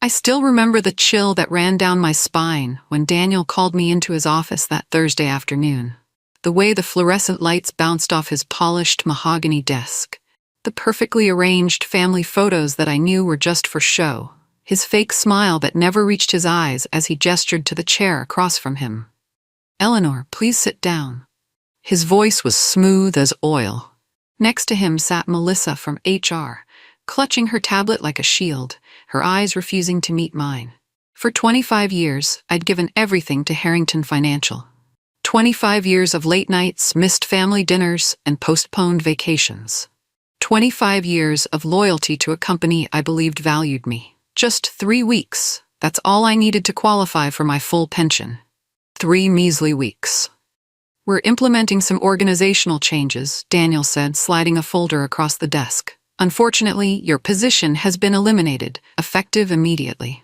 I still remember the chill that ran down my spine when Daniel called me into his office that Thursday afternoon. The way the fluorescent lights bounced off his polished mahogany desk. The perfectly arranged family photos that I knew were just for show. His fake smile that never reached his eyes as he gestured to the chair across from him. "Eleanor, please sit down." His voice was smooth as oil. Next to him sat Melissa from HR, clutching her tablet like a shield, her eyes refusing to meet mine. For 25 years, I'd given everything to Harrington Financial. 25 years of late nights, missed family dinners, and postponed vacations. 25 years of loyalty to a company I believed valued me. Just 3 weeks. That's all I needed to qualify for my full pension. 3 measly weeks. "We're implementing some organizational changes," Daniel said, sliding a folder across the desk. "Unfortunately, your position has been eliminated, effective immediately."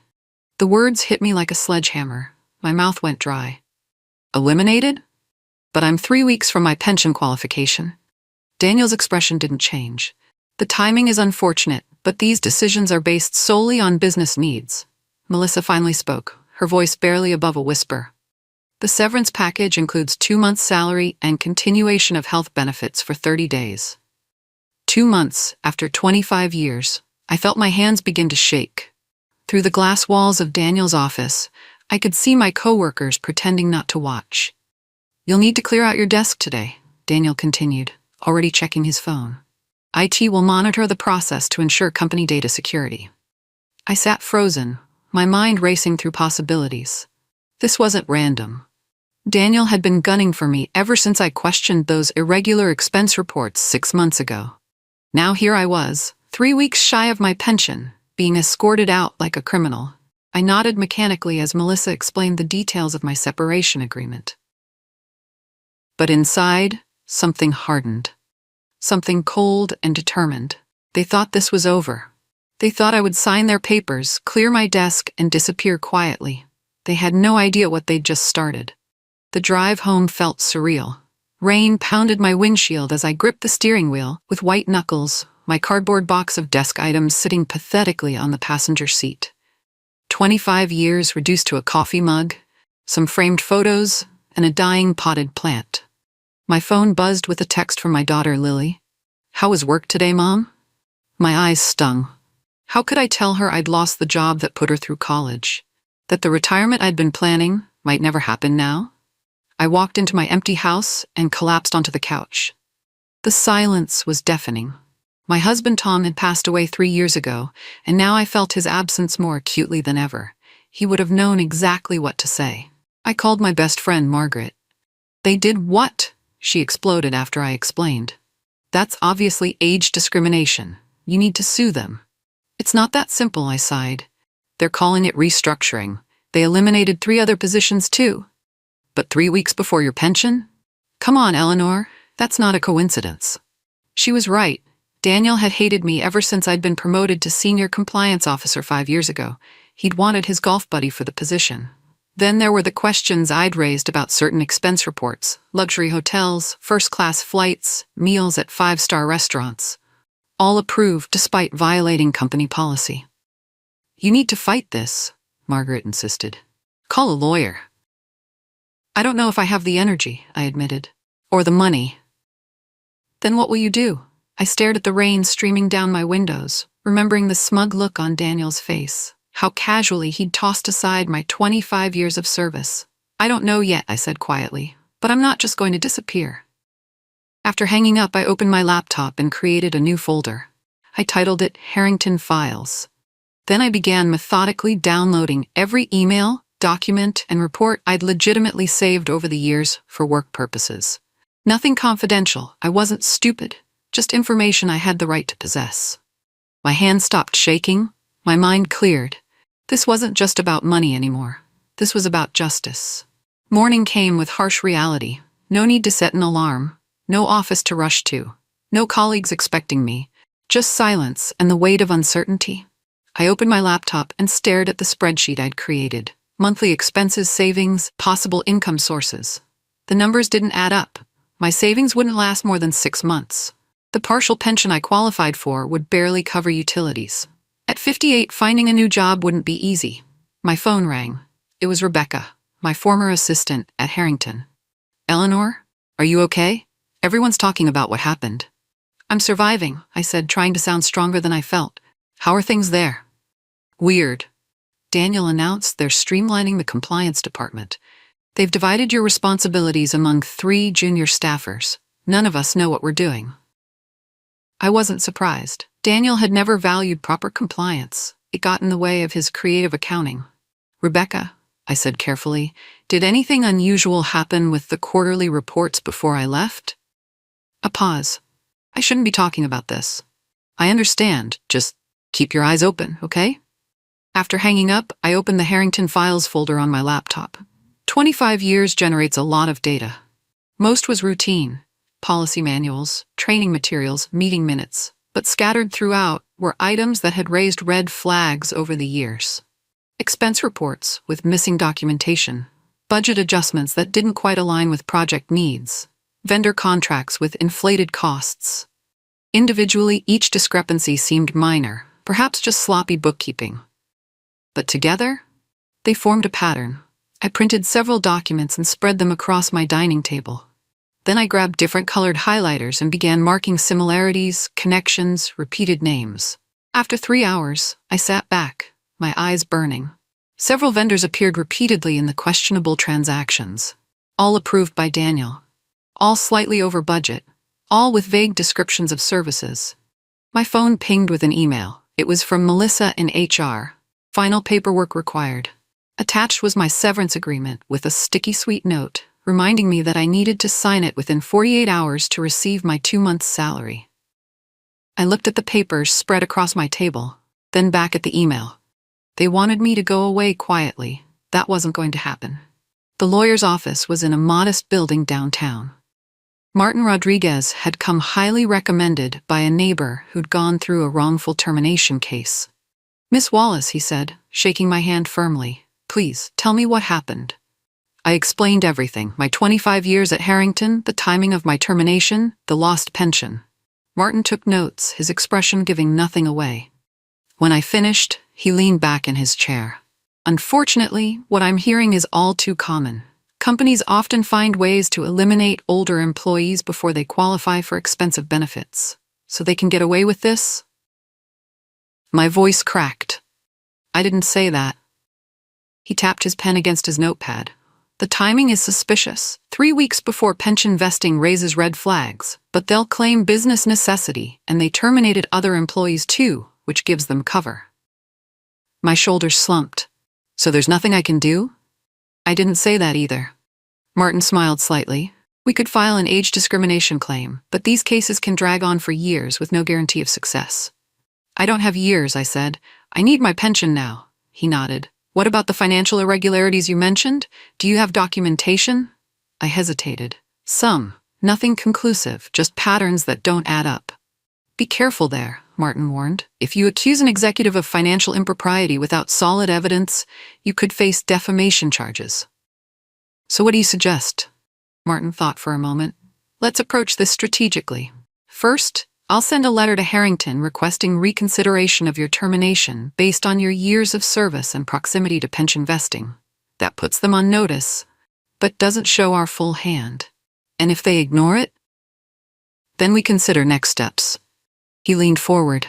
The words hit me like a sledgehammer. My mouth went dry. "Eliminated? But I'm 3 weeks from my pension qualification." Daniel's expression didn't change. "The timing is unfortunate, but these decisions are based solely on business needs." Melissa finally spoke, her voice barely above a whisper. "The severance package includes 2 months' salary and continuation of health benefits for 30 days. 2 months after 25 years, I felt my hands begin to shake. Through the glass walls of Daniel's office, I could see my coworkers pretending not to watch. "You'll need to clear out your desk today," Daniel continued, already checking his phone. "IT will monitor the process to ensure company data security." I sat frozen, my mind racing through possibilities. This wasn't random. Daniel had been gunning for me ever since I questioned those irregular expense reports 6 months ago. Now here I was, 3 weeks shy of my pension, being escorted out like a criminal. I nodded mechanically as Melissa explained the details of my separation agreement. But inside, something hardened. Something cold and determined. They thought this was over. They thought I would sign their papers, clear my desk, and disappear quietly. They had no idea what they'd just started. The drive home felt surreal. Rain pounded my windshield as I gripped the steering wheel with white knuckles, my cardboard box of desk items sitting pathetically on the passenger seat. 25 years reduced to a coffee mug, some framed photos, and a dying potted plant. My phone buzzed with a text from my daughter, Lily. "How was work today, Mom?" My eyes stung. How could I tell her I'd lost the job that put her through college? That the retirement I'd been planning might never happen now? I walked into my empty house and collapsed onto the couch. The silence was deafening. My husband Tom had passed away 3 years ago, and now I felt his absence more acutely than ever. He would have known exactly what to say. I called my best friend, Margaret. "They did what?" she exploded after I explained. "That's obviously age discrimination. You need to sue them." "It's not that simple," I sighed. "They're calling it restructuring. They eliminated 3 other positions too." "But 3 weeks before your pension? Come on, Eleanor, that's not a coincidence." She was right. Daniel had hated me ever since I'd been promoted to senior compliance officer 5 years ago. He'd wanted his golf buddy for the position. Then there were the questions I'd raised about certain expense reports, luxury hotels, first-class flights, meals at 5-star restaurants. All approved despite violating company policy. "You need to fight this," Margaret insisted. "Call a lawyer." "I don't know if I have the energy," I admitted. "Or the money." "Then what will you do?" I stared at the rain streaming down my windows, remembering the smug look on Daniel's face. How casually he'd tossed aside my 25 years of service. "I don't know yet," I said quietly, "but I'm not just going to disappear." After hanging up, I opened my laptop and created a new folder. I titled it Harrington Files. Then I began methodically downloading every email, document, and report I'd legitimately saved over the years for work purposes. Nothing confidential. I wasn't stupid. Just information I had the right to possess. My hands stopped shaking. My mind cleared. This wasn't just about money anymore. This was about justice. Morning came with harsh reality. No need to set an alarm. No office to rush to. No colleagues expecting me. Just silence and the weight of uncertainty. I opened my laptop and stared at the spreadsheet I'd created. Monthly expenses, savings, possible income sources. The numbers didn't add up. My savings wouldn't last more than 6 months. The partial pension I qualified for would barely cover utilities. At 58, finding a new job wouldn't be easy. My phone rang. It was Rebecca, my former assistant at Harrington. Eleanor, are you okay? Everyone's talking about what happened. I'm surviving, I said, trying to sound stronger than I felt. How are things there? Weird. Daniel announced they're streamlining the compliance department. They've divided your responsibilities among 3 junior staffers. None of us know what we're doing. I wasn't surprised. Daniel had never valued proper compliance. It got in the way of his creative accounting. Rebecca, I said carefully, did anything unusual happen with the quarterly reports before I left? A pause. I shouldn't be talking about this. I understand. Just keep your eyes open, okay? After hanging up, I opened the Harrington Files folder on my laptop. 25 years generates a lot of data. Most was routine. Policy manuals, training materials, meeting minutes. But scattered throughout were items that had raised red flags over the years. Expense reports with missing documentation. Budget adjustments that didn't quite align with project needs. Vendor contracts with inflated costs. Individually, each discrepancy seemed minor, perhaps just sloppy bookkeeping. But together, they formed a pattern. I printed several documents and spread them across my dining table. Then I grabbed different colored highlighters and began marking similarities, connections, repeated names. After 3 hours, I sat back, my eyes burning. Several vendors appeared repeatedly in the questionable transactions. All approved by Daniel. All slightly over budget. All with vague descriptions of services. My phone pinged with an email. It was from Melissa in HR. Final paperwork required. Attached was my severance agreement with a sticky sweet note, reminding me that I needed to sign it within 48 hours to receive my 2 months' salary. I looked at the papers spread across my table, then back at the email. They wanted me to go away quietly. That wasn't going to happen. The lawyer's office was in a modest building downtown. Martin Rodriguez had come highly recommended by a neighbor who'd gone through a wrongful termination case. Miss Wallace, he said, shaking my hand firmly, please, tell me what happened. I explained everything, my 25 years at Harrington, the timing of my termination, the lost pension. Martin took notes, his expression giving nothing away. When I finished, he leaned back in his chair. Unfortunately, what I'm hearing is all too common. Companies often find ways to eliminate older employees before they qualify for expensive benefits. So they can get away with this? My voice cracked. I didn't say that. He tapped his pen against his notepad. The timing is suspicious. 3 weeks before pension vesting raises red flags, but they'll claim business necessity, and they terminated other employees too, which gives them cover. My shoulders slumped. So there's nothing I can do? I didn't say that either. Martin smiled slightly. We could file an age discrimination claim, but these cases can drag on for years with no guarantee of success. I don't have years, I said. I need my pension now. He nodded. What about the financial irregularities you mentioned? Do you have documentation? I hesitated. Some. Nothing conclusive, just patterns that don't add up. Be careful there, Martin warned. If you accuse an executive of financial impropriety without solid evidence, you could face defamation charges. So what do you suggest? Martin thought for a moment. Let's approach this strategically. First, I'll send a letter to Harrington requesting reconsideration of your termination based on your years of service and proximity to pension vesting. That puts them on notice, but doesn't show our full hand. And if they ignore it, then we consider next steps. He leaned forward.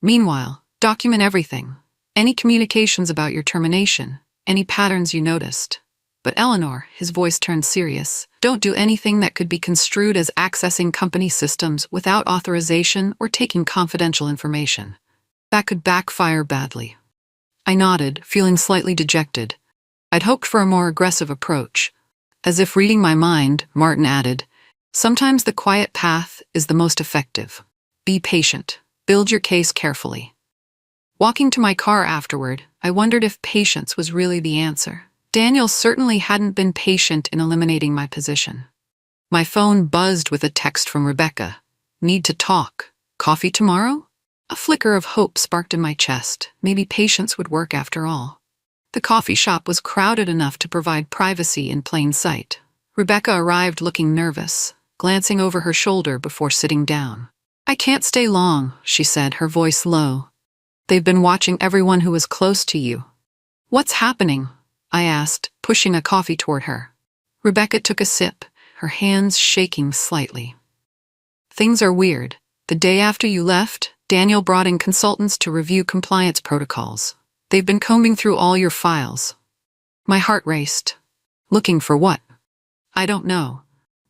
Meanwhile, document everything. Any communications about your termination, any patterns you noticed. But Eleanor, his voice turned serious, don't do anything that could be construed as accessing company systems without authorization or taking confidential information. That could backfire badly. I nodded, feeling slightly dejected. I'd hoped for a more aggressive approach. As if reading my mind, Martin added, sometimes the quiet path is the most effective. Be patient. Build your case carefully. Walking to my car afterward, I wondered if patience was really the answer. Daniel certainly hadn't been patient in eliminating my position. My phone buzzed with a text from Rebecca. Need to talk. Coffee tomorrow? A flicker of hope sparked in my chest. Maybe patience would work after all. The coffee shop was crowded enough to provide privacy in plain sight. Rebecca arrived looking nervous, glancing over her shoulder before sitting down. I can't stay long, she said, her voice low. They've been watching everyone who was close to you. What's happening? I asked, pushing a coffee toward her. Rebecca took a sip, her hands shaking slightly. Things are weird. The day after you left, Daniel brought in consultants to review compliance protocols. They've been combing through all your files. My heart raced. Looking for what? I don't know.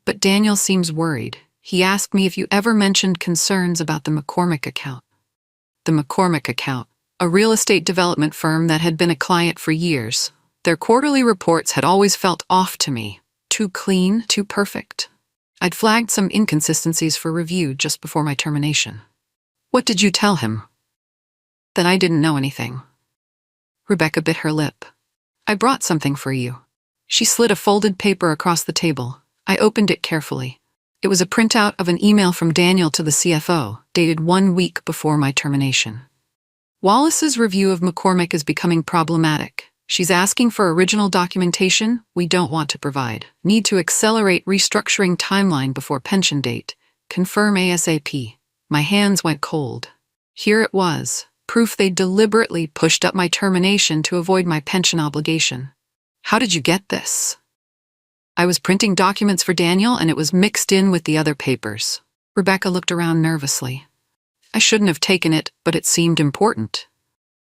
But Daniel seems worried. He asked me if you ever mentioned concerns about the McCormick account. The McCormick account, a real estate development firm that had been a client for years. Their quarterly reports had always felt off to me. Too clean, too perfect. I'd flagged some inconsistencies for review just before my termination. What did you tell him? That I didn't know anything. Rebecca bit her lip. I brought something for you. She slid a folded paper across the table. I opened it carefully. It was a printout of an email from Daniel to the CFO, dated 1 week before my termination. Wallace's review of McCormick is becoming problematic. She's asking for original documentation we don't want to provide. Need to accelerate restructuring timeline before pension date. Confirm ASAP. My hands went cold. Here it was, proof they deliberately pushed up my termination to avoid my pension obligation. How did you get this? I was printing documents for Daniel and it was mixed in with the other papers. Rebecca looked around nervously. I shouldn't have taken it, but it seemed important.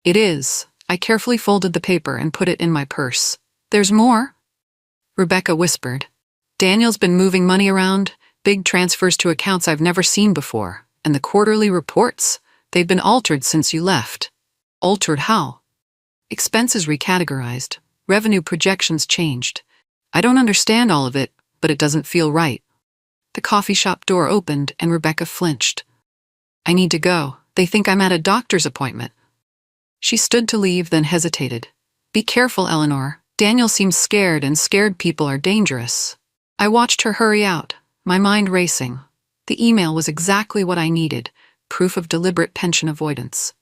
It is. I carefully folded the paper and put it in my purse. There's more? Rebecca whispered. Daniel's been moving money around, big transfers to accounts I've never seen before, and the quarterly reports, they've been altered since you left. Altered how? Expenses recategorized, revenue projections changed. I don't understand all of it, but it doesn't feel right. The coffee shop door opened and Rebecca flinched. I need to go. They think I'm at a doctor's appointment. She stood to leave, then hesitated. Be careful, Eleanor. Daniel seems scared, and scared people are dangerous. I watched her hurry out, my mind racing. The email was exactly what I needed, proof of deliberate pension avoidance.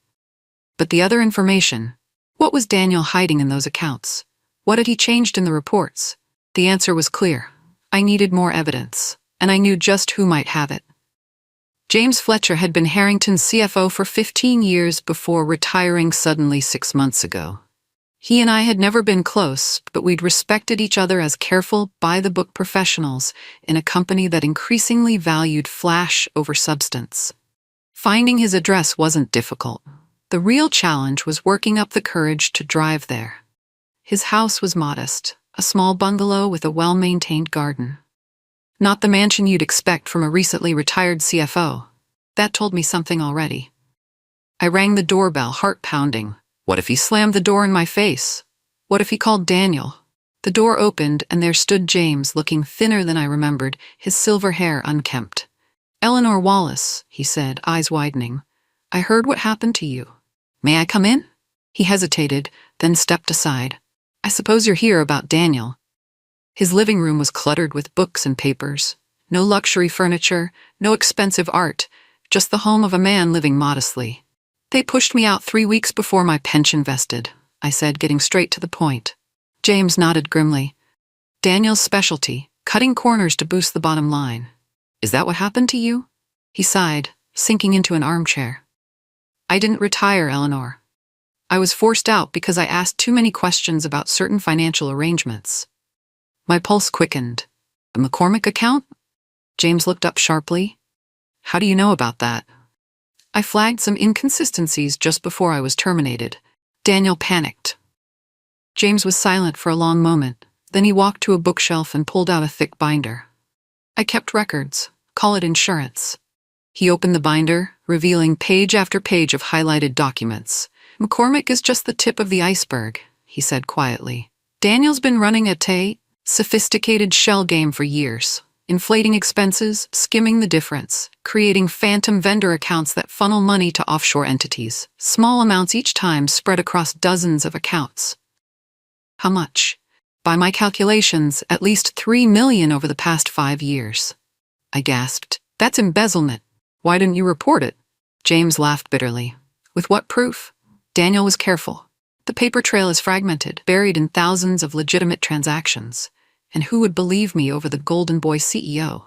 But the other information, what was Daniel hiding in those accounts? What had he changed in the reports? The answer was clear. I needed more evidence, and I knew just who might have it. James Fletcher had been Harrington's CFO for 15 years before retiring suddenly 6 months ago. He and I had never been close, but we'd respected each other as careful, by-the-book professionals in a company that increasingly valued flash over substance. Finding his address wasn't difficult. The real challenge was working up the courage to drive there. His house was modest, a small bungalow with a well-maintained garden. Not the mansion you'd expect from a recently retired CFO. That told me something already. I rang the doorbell, heart pounding. What if he slammed the door in my face? What if he called Daniel? The door opened and there stood James, looking thinner than I remembered, his silver hair unkempt. Eleanor Wallace, he said, eyes widening. I heard what happened to you. May I come in? He hesitated, then stepped aside. I suppose you're here about Daniel. His living room was cluttered with books and papers. No luxury furniture, no expensive art, just the home of a man living modestly. They pushed me out 3 weeks before my pension vested, I said, getting straight to the point. James nodded grimly. Daniel's specialty, cutting corners to boost the bottom line. Is that what happened to you? He sighed, sinking into an armchair. I didn't retire, Eleanor. I was forced out because I asked too many questions about certain financial arrangements. My pulse quickened. The McCormick account? James looked up sharply. How do you know about that? I flagged some inconsistencies just before I was terminated. Daniel panicked. James was silent for a long moment. Then he walked to a bookshelf and pulled out a thick binder. I kept records. Call it insurance. He opened the binder, revealing page after page of highlighted documents. McCormick is just the tip of the iceberg, he said quietly. Daniel's been running a sophisticated shell game for years, inflating expenses, skimming the difference, creating phantom vendor accounts that funnel money to offshore entities, small amounts each time spread across dozens of accounts. How much? By my calculations, at least $3 million over the past 5 years. I gasped. That's embezzlement. Why didn't you report it? James laughed bitterly. With what proof? Daniel was careful. The paper trail is fragmented, buried in thousands of legitimate transactions. And who would believe me over the Golden Boy CEO?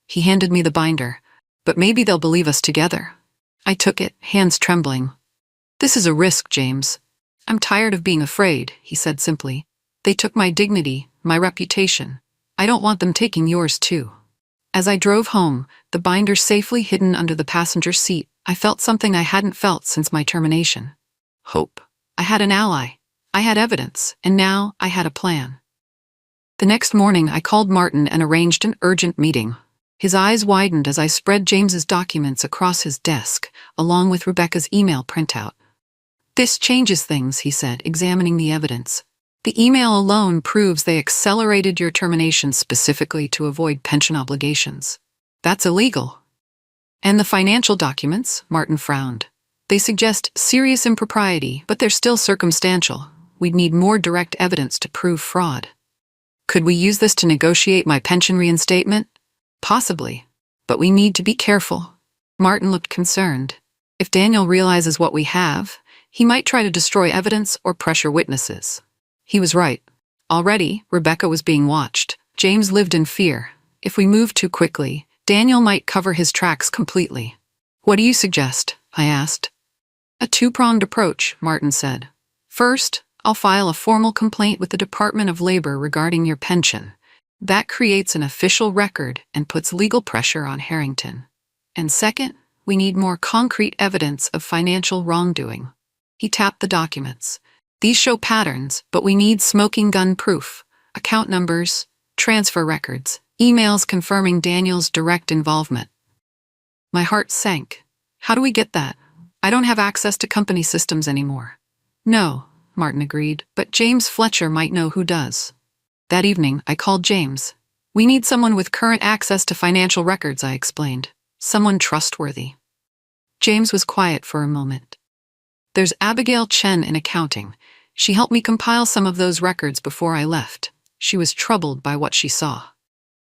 He handed me the binder. But maybe they'll believe us together. I took it, hands trembling. This is a risk, James. I'm tired of being afraid, he said simply. They took my dignity, my reputation. I don't want them taking yours too. As I drove home, the binder safely hidden under the passenger seat, I felt something I hadn't felt since my termination. Hope. I had an ally. I had evidence, and now I had a plan. The next morning, I called Martin and arranged an urgent meeting. His eyes widened as I spread James's documents across his desk, along with Rebecca's email printout. This changes things, he said, examining the evidence. The email alone proves they accelerated your termination specifically to avoid pension obligations. That's illegal. And the financial documents? Martin frowned. They suggest serious impropriety, but they're still circumstantial. We'd need more direct evidence to prove fraud. Could we use this to negotiate my pension reinstatement? Possibly. But we need to be careful. Martin looked concerned. If Daniel realizes what we have, he might try to destroy evidence or pressure witnesses. He was right. Already, Rebecca was being watched. James lived in fear. If we moved too quickly, Daniel might cover his tracks completely. What do you suggest? I asked. A two-pronged approach, Martin said. First, I'll file a formal complaint with the Department of Labor regarding your pension. That creates an official record and puts legal pressure on Harrington. And second, we need more concrete evidence of financial wrongdoing. He tapped the documents. These show patterns, but we need smoking gun proof. Account numbers, transfer records, emails confirming Daniel's direct involvement. My heart sank. How do we get that? I don't have access to company systems anymore. No, Martin agreed, but James Fletcher might know who does. That evening, I called James. We need someone with current access to financial records, I explained. Someone trustworthy. James was quiet for a moment. There's Abigail Chen in accounting. She helped me compile some of those records before I left. She was troubled by what she saw.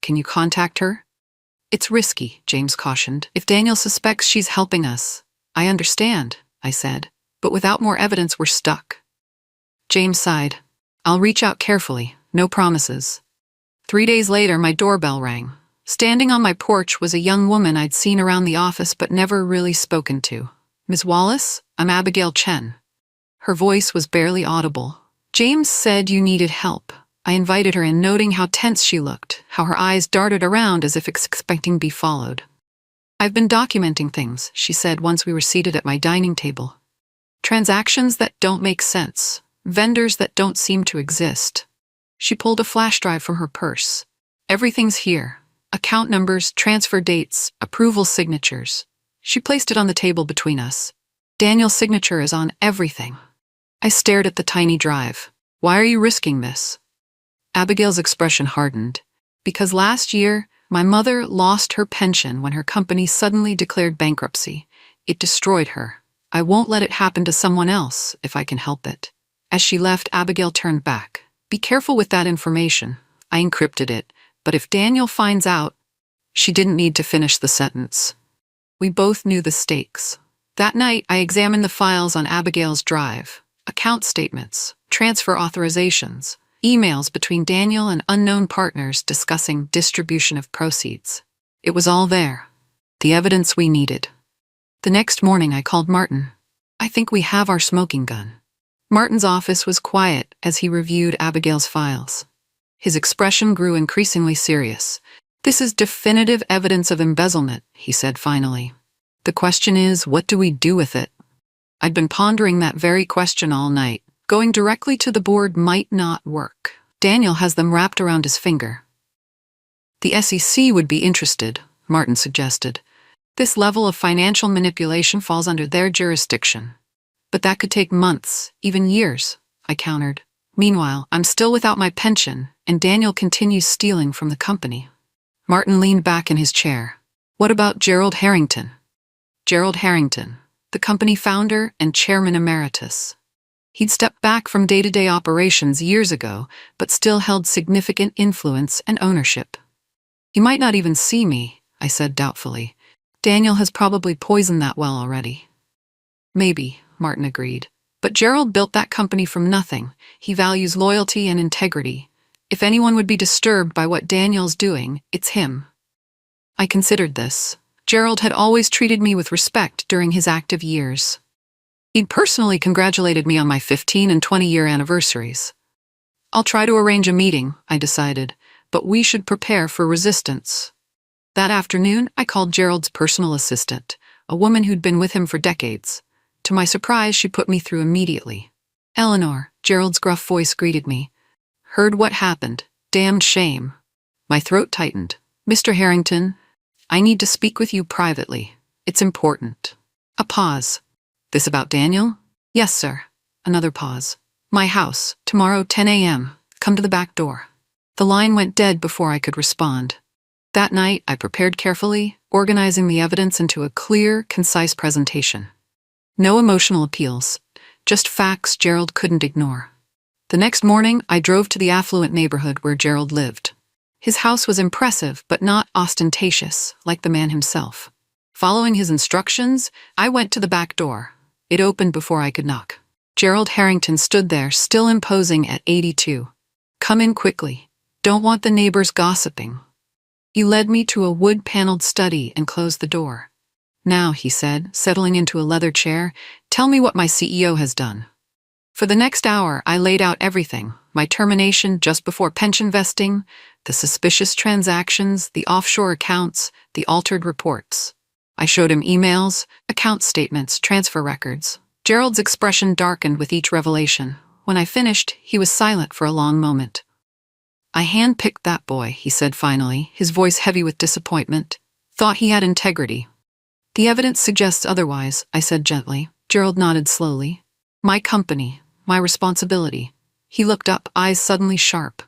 Can you contact her? It's risky, James cautioned. If Daniel suspects she's helping us. I understand, I said, but without more evidence we're stuck. James sighed. I'll reach out carefully, no promises. 3 days later, my doorbell rang. Standing on my porch was a young woman I'd seen around the office but never really spoken to. Ms. Wallace, I'm Abigail Chen. Her voice was barely audible. James said you needed help. I invited her in, noting how tense she looked, how her eyes darted around as if expecting to be followed. I've been documenting things, she said once we were seated at my dining table. Transactions that don't make sense. Vendors that don't seem to exist. She pulled a flash drive from her purse. Everything's here. Account numbers, transfer dates, approval signatures. She placed it on the table between us. Daniel's signature is on everything. I stared at the tiny drive. Why are you risking this? Abigail's expression hardened. Because last year, my mother lost her pension when her company suddenly declared bankruptcy. It destroyed her. I won't let it happen to someone else if I can help it. As she left, Abigail turned back. Be careful with that information. I encrypted it, but if Daniel finds out... She didn't need to finish the sentence. We both knew the stakes. That night, I examined the files on Abigail's drive. Account statements, transfer authorizations, emails between Daniel and unknown partners discussing distribution of proceeds. It was all there. The evidence we needed. The next morning, I called Martin. I think we have our smoking gun. Martin's office was quiet as he reviewed Abigail's files. His expression grew increasingly serious. This is definitive evidence of embezzlement, he said finally. The question is, what do we do with it? I'd been pondering that very question all night. Going directly to the board might not work. Daniel has them wrapped around his finger. The SEC would be interested, Martin suggested. This level of financial manipulation falls under their jurisdiction. But that could take months, even years, I countered. Meanwhile, I'm still without my pension, and Daniel continues stealing from the company. Martin leaned back in his chair. What about Gerald Harrington? Gerald Harrington, the company founder and chairman emeritus. He'd stepped back from day-to-day operations years ago, but still held significant influence and ownership. He might not even see me, I said doubtfully. Daniel has probably poisoned that well already. Maybe, Martin agreed. But Gerald built that company from nothing. He values loyalty and integrity. If anyone would be disturbed by what Daniel's doing, it's him. I considered this. Gerald had always treated me with respect during his active years. He'd personally congratulated me on my 15 and 20-year anniversaries. I'll try to arrange a meeting, I decided, but we should prepare for resistance. That afternoon, I called Gerald's personal assistant, a woman who'd been with him for decades. To my surprise, she put me through immediately. Eleanor, Gerald's gruff voice greeted me. Heard what happened. Damned shame. My throat tightened. Mr. Harrington, I need to speak with you privately. It's important. A pause. This about Daniel? Yes, sir. Another pause. My house, tomorrow 10 a.m. Come to the back door. The line went dead before I could respond. That night, I prepared carefully, organizing the evidence into a clear, concise presentation. No emotional appeals, just facts Gerald couldn't ignore. The next morning, I drove to the affluent neighborhood where Gerald lived. His house was impressive, but not ostentatious, like the man himself. Following his instructions, I went to the back door. It opened before I could knock. Gerald Harrington stood there, still imposing at 82. Come in quickly. Don't want the neighbors gossiping. He led me to a wood-paneled study and closed the door. Now, he said, settling into a leather chair, tell me what my CEO has done. For the next hour, I laid out everything, my termination just before pension vesting, the suspicious transactions, the offshore accounts, the altered reports. I showed him emails, account statements, transfer records. Gerald's expression darkened with each revelation. When I finished, he was silent for a long moment. I handpicked that boy, he said finally, his voice heavy with disappointment. Thought he had integrity. The evidence suggests otherwise, I said gently. Gerald nodded slowly. My company, my responsibility. He looked up, eyes suddenly sharp.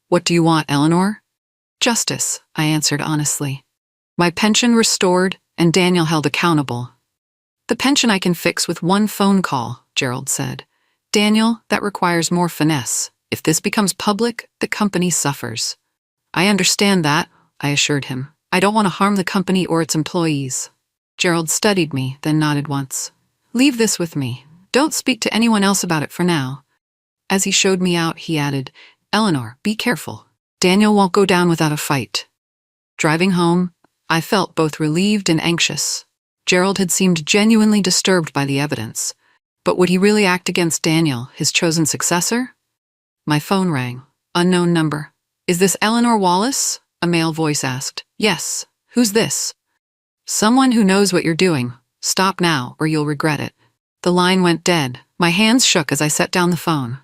What do you want, Eleanor? Justice, I answered honestly. My pension restored, and Daniel held accountable. The pension I can fix with one phone call, Gerald said. Daniel, that requires more finesse. If this becomes public, the company suffers. I understand that, I assured him. I don't want to harm the company or its employees. Gerald studied me, then nodded once. Leave this with me. Don't speak to anyone else about it for now. As he showed me out, he added, Eleanor, be careful. Daniel won't go down without a fight. Driving home, I felt both relieved and anxious. Gerald had seemed genuinely disturbed by the evidence. But would he really act against Daniel, his chosen successor? My phone rang. Unknown number. Is this Eleanor Wallace? A male voice asked. Yes. Who's this? Someone who knows what you're doing. Stop now, or you'll regret it. The line went dead. My hands shook as I set down the phone.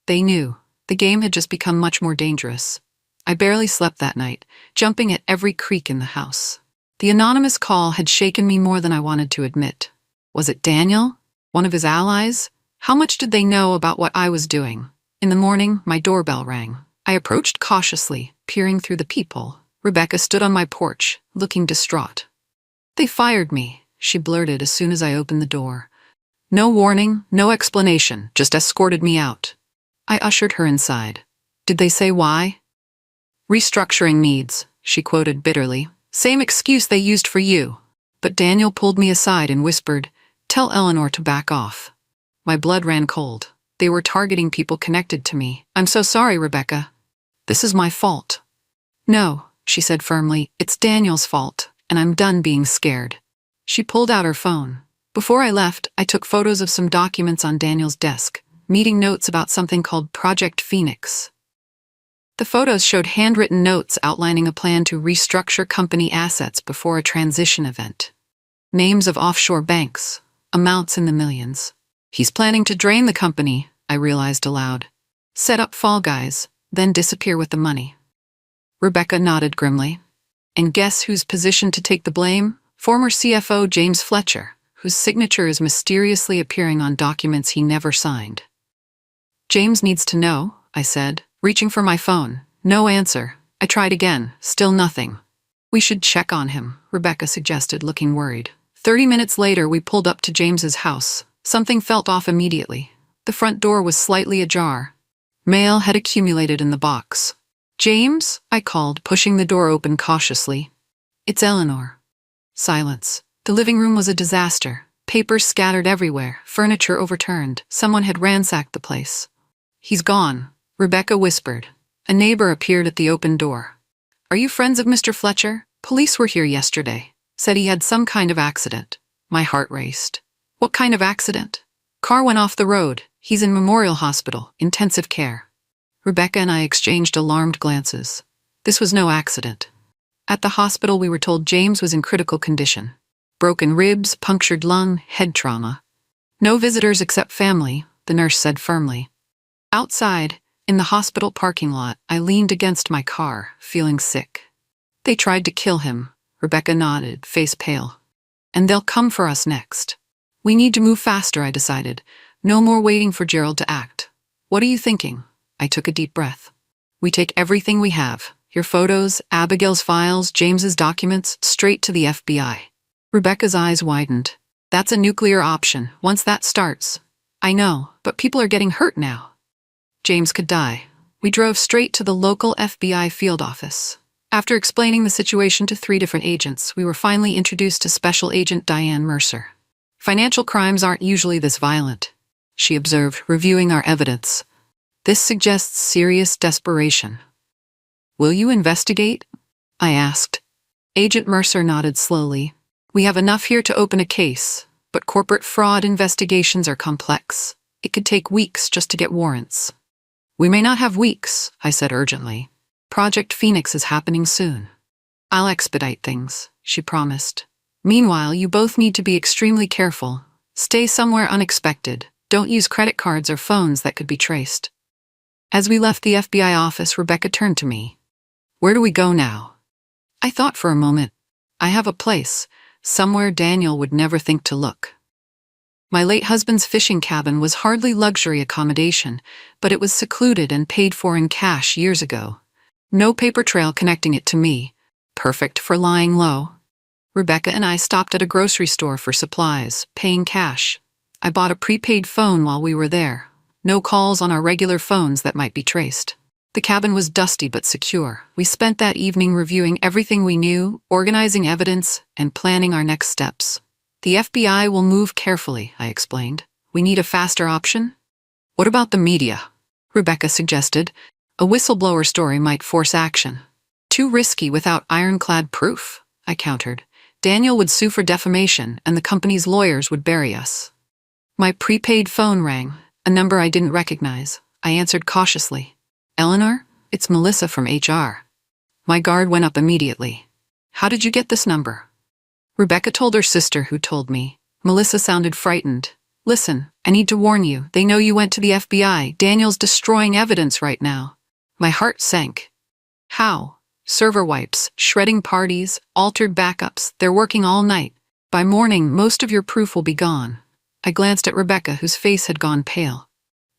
They knew. The game had just become much more dangerous. I barely slept that night, jumping at every creak in the house. The anonymous call had shaken me more than I wanted to admit. Was it Daniel? One of his allies? How much did they know about what I was doing? In the morning, my doorbell rang. I approached cautiously, peering through the peephole. Rebecca stood on my porch, looking distraught. They fired me, she blurted as soon as I opened the door. No warning, no explanation, just escorted me out. I ushered her inside. Did they say why? Restructuring needs, she quoted bitterly. Same excuse they used for you. But Daniel pulled me aside and whispered, Tell Eleanor to back off. My blood ran cold. They were targeting people connected to me. I'm so sorry, Rebecca. This is my fault. No, she said firmly, it's Daniel's fault, and I'm done being scared. She pulled out her phone. Before I left, I took photos of some documents on Daniel's desk, meeting notes about something called Project Phoenix. The photos showed handwritten notes outlining a plan to restructure company assets before a transition event. Names of offshore banks, amounts in the millions. He's planning to drain the company, I realized aloud. Set up fall guys, then disappear with the money. Rebecca nodded grimly. And guess who's positioned to take the blame? Former CFO James Fletcher, whose signature is mysteriously appearing on documents he never signed. James needs to know, I said, reaching for my phone. No answer. I tried again, still nothing. We should check on him, Rebecca suggested, looking worried. 30 minutes later, we pulled up to James's house. Something felt off immediately. The front door was slightly ajar. Mail had accumulated in the box. James? I called, pushing the door open cautiously. It's Eleanor. Silence. The living room was a disaster. Papers scattered everywhere, furniture overturned. Someone had ransacked the place. He's gone, Rebecca whispered. A neighbor appeared at the open door. Are you friends of Mr. Fletcher? Police were here yesterday. Said he had some kind of accident. My heart raced. What kind of accident? Car went off the road. He's in Memorial Hospital, intensive care. Rebecca and I exchanged alarmed glances. This was no accident. At the hospital, we were told James was in critical condition. Broken ribs, punctured lung, head trauma. No visitors except family, the nurse said firmly. Outside, in the hospital parking lot, I leaned against my car, feeling sick. They tried to kill him. Rebecca nodded, face pale. And they'll come for us next. We need to move faster, I decided. No more waiting for Gerald to act. What are you thinking? I took a deep breath. We take everything we have. Your photos, Abigail's files, James's documents, straight to the FBI. Rebecca's eyes widened. That's a nuclear option. Once that starts. I know, but people are getting hurt now. James could die. We drove straight to the local FBI field office. After explaining the situation to 3 different agents, we were finally introduced to Special Agent Diane Mercer. Financial crimes aren't usually this violent, she observed, reviewing our evidence. This suggests serious desperation. Will you investigate? I asked. Agent Mercer nodded slowly. We have enough here to open a case, but corporate fraud investigations are complex. It could take weeks just to get warrants. We may not have weeks, I said urgently. Project Phoenix is happening soon. I'll expedite things, she promised. Meanwhile, you both need to be extremely careful. Stay somewhere unexpected. Don't use credit cards or phones that could be traced. As we left the FBI office, Rebecca turned to me. Where do we go now? I thought for a moment. I have a place, somewhere Daniel would never think to look. My late husband's fishing cabin was hardly luxury accommodation, but it was secluded and paid for in cash years ago. No paper trail connecting it to me. Perfect for lying low. Rebecca and I stopped at a grocery store for supplies, paying cash. I bought a prepaid phone while we were there. No calls on our regular phones that might be traced. The cabin was dusty but secure. We spent that evening reviewing everything we knew, organizing evidence, and planning our next steps. The FBI will move carefully, I explained. We need a faster option? What about the media? Rebecca suggested. A whistleblower story might force action. Too risky without ironclad proof, I countered. Daniel would sue for defamation, and the company's lawyers would bury us. My prepaid phone rang, a number I didn't recognize. I answered cautiously. Eleanor, it's Melissa from HR. My guard went up immediately. How did you get this number? Rebecca told her sister, who told me. Melissa sounded frightened. Listen, I need to warn you. They know you went to the FBI. Daniel's destroying evidence right now. My heart sank. How? Server wipes, shredding parties, altered backups. They're working all night. By morning, most of your proof will be gone. I glanced at Rebecca, whose face had gone pale.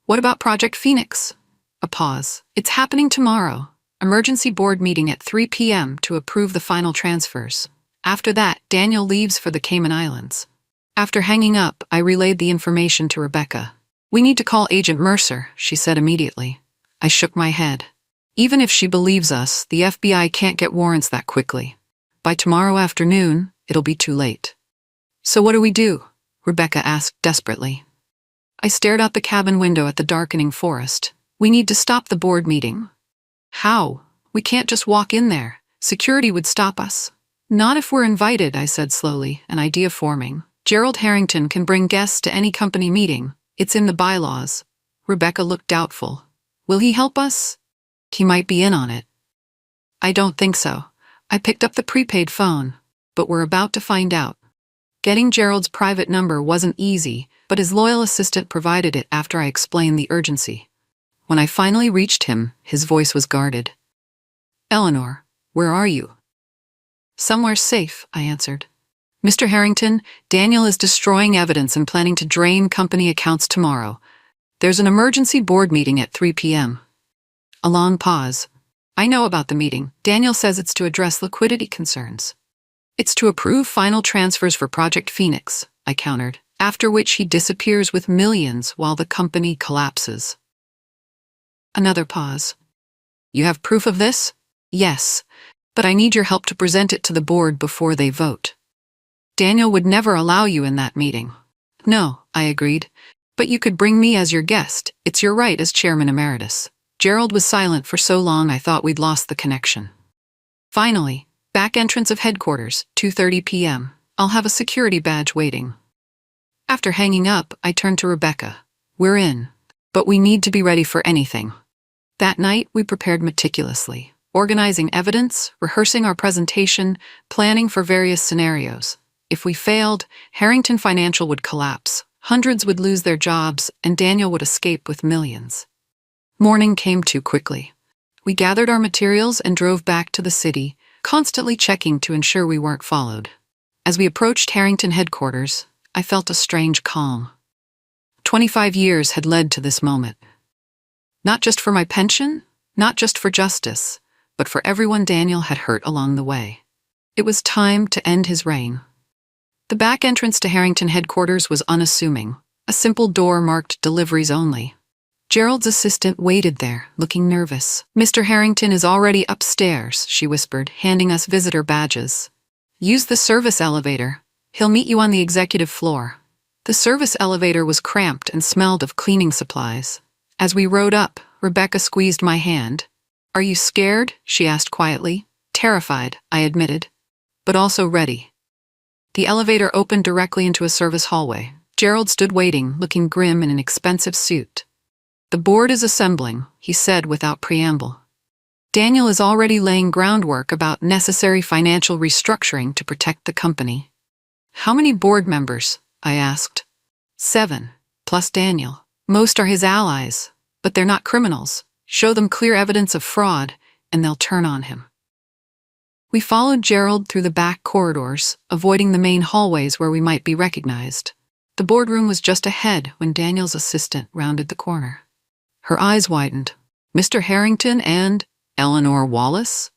What about Project Phoenix? A pause. It's happening tomorrow. Emergency board meeting at 3 p.m. to approve the final transfers. After that, Daniel leaves for the Cayman Islands. After hanging up, I relayed the information to Rebecca. We need to call Agent Mercer, she said immediately. I shook my head. Even if she believes us, the FBI can't get warrants that quickly. By tomorrow afternoon, it'll be too late. So what do we do? Rebecca asked desperately. I stared out the cabin window at the darkening forest. We need to stop the board meeting. How? We can't just walk in there. Security would stop us. Not if we're invited, I said slowly, an idea forming. Gerald Harrington can bring guests to any company meeting. It's in the bylaws. Rebecca looked doubtful. Will he help us? He might be in on it. I don't think so. I picked up the prepaid phone, but we're about to find out. Getting Gerald's private number wasn't easy, but his loyal assistant provided it after I explained the urgency. When I finally reached him, his voice was guarded. Eleanor, where are you? Somewhere safe, I answered. Mr. Harrington, Daniel is destroying evidence and planning to drain company accounts tomorrow. There's an emergency board meeting at 3 p.m. A long pause. I know about the meeting. Daniel says it's to address liquidity concerns. It's to approve final transfers for Project Phoenix, I countered, after which he disappears with millions while the company collapses. Another pause. You have proof of this? Yes, but I need your help to present it to the board before they vote. Daniel would never allow you in that meeting. No, I agreed, but you could bring me as your guest. It's your right as chairman emeritus. Gerald was silent for so long I thought we'd lost the connection. Finally, back entrance of headquarters, 2:30 p.m. I'll have a security badge waiting. After After hanging up, I turned to Rebecca. We're in, but we need to be ready for anything. That night, we prepared meticulously, organizing evidence, rehearsing our presentation, planning for various scenarios. If we failed, Harrington Financial would collapse, hundreds would lose their jobs, and Daniel would escape with millions. Morning came too quickly. We gathered our materials and drove back to the city, constantly checking to ensure we weren't followed. As we approached Harrington headquarters, I felt a strange calm. 25 years had led to this moment. Not just for my pension, not just for justice, but for everyone Daniel had hurt along the way. It was time to end his reign. The back entrance to Harrington headquarters was unassuming, a simple door marked deliveries only. Gerald's assistant waited there, looking nervous. "Mr. Harrington is already upstairs," she whispered, handing us visitor badges. "Use the service elevator. He'll meet you on the executive floor." The service elevator was cramped and smelled of cleaning supplies. As we rode up, Rebecca squeezed my hand. "Are you scared?" she asked quietly. "Terrified," I admitted, but also ready. The elevator opened directly into a service hallway. Gerald stood waiting, looking grim in an expensive suit. "The board is assembling," he said without preamble. "Daniel is already laying groundwork about necessary financial restructuring to protect the company." "How many board members?" I asked. 7, plus Daniel. "Most are his allies, but they're not criminals. Show them clear evidence of fraud, and they'll turn on him." We followed Gerald through the back corridors, avoiding the main hallways where we might be recognized. The boardroom was just ahead when Daniel's assistant rounded the corner. Her eyes widened. "Mr. Harrington and Eleanor Wallace?"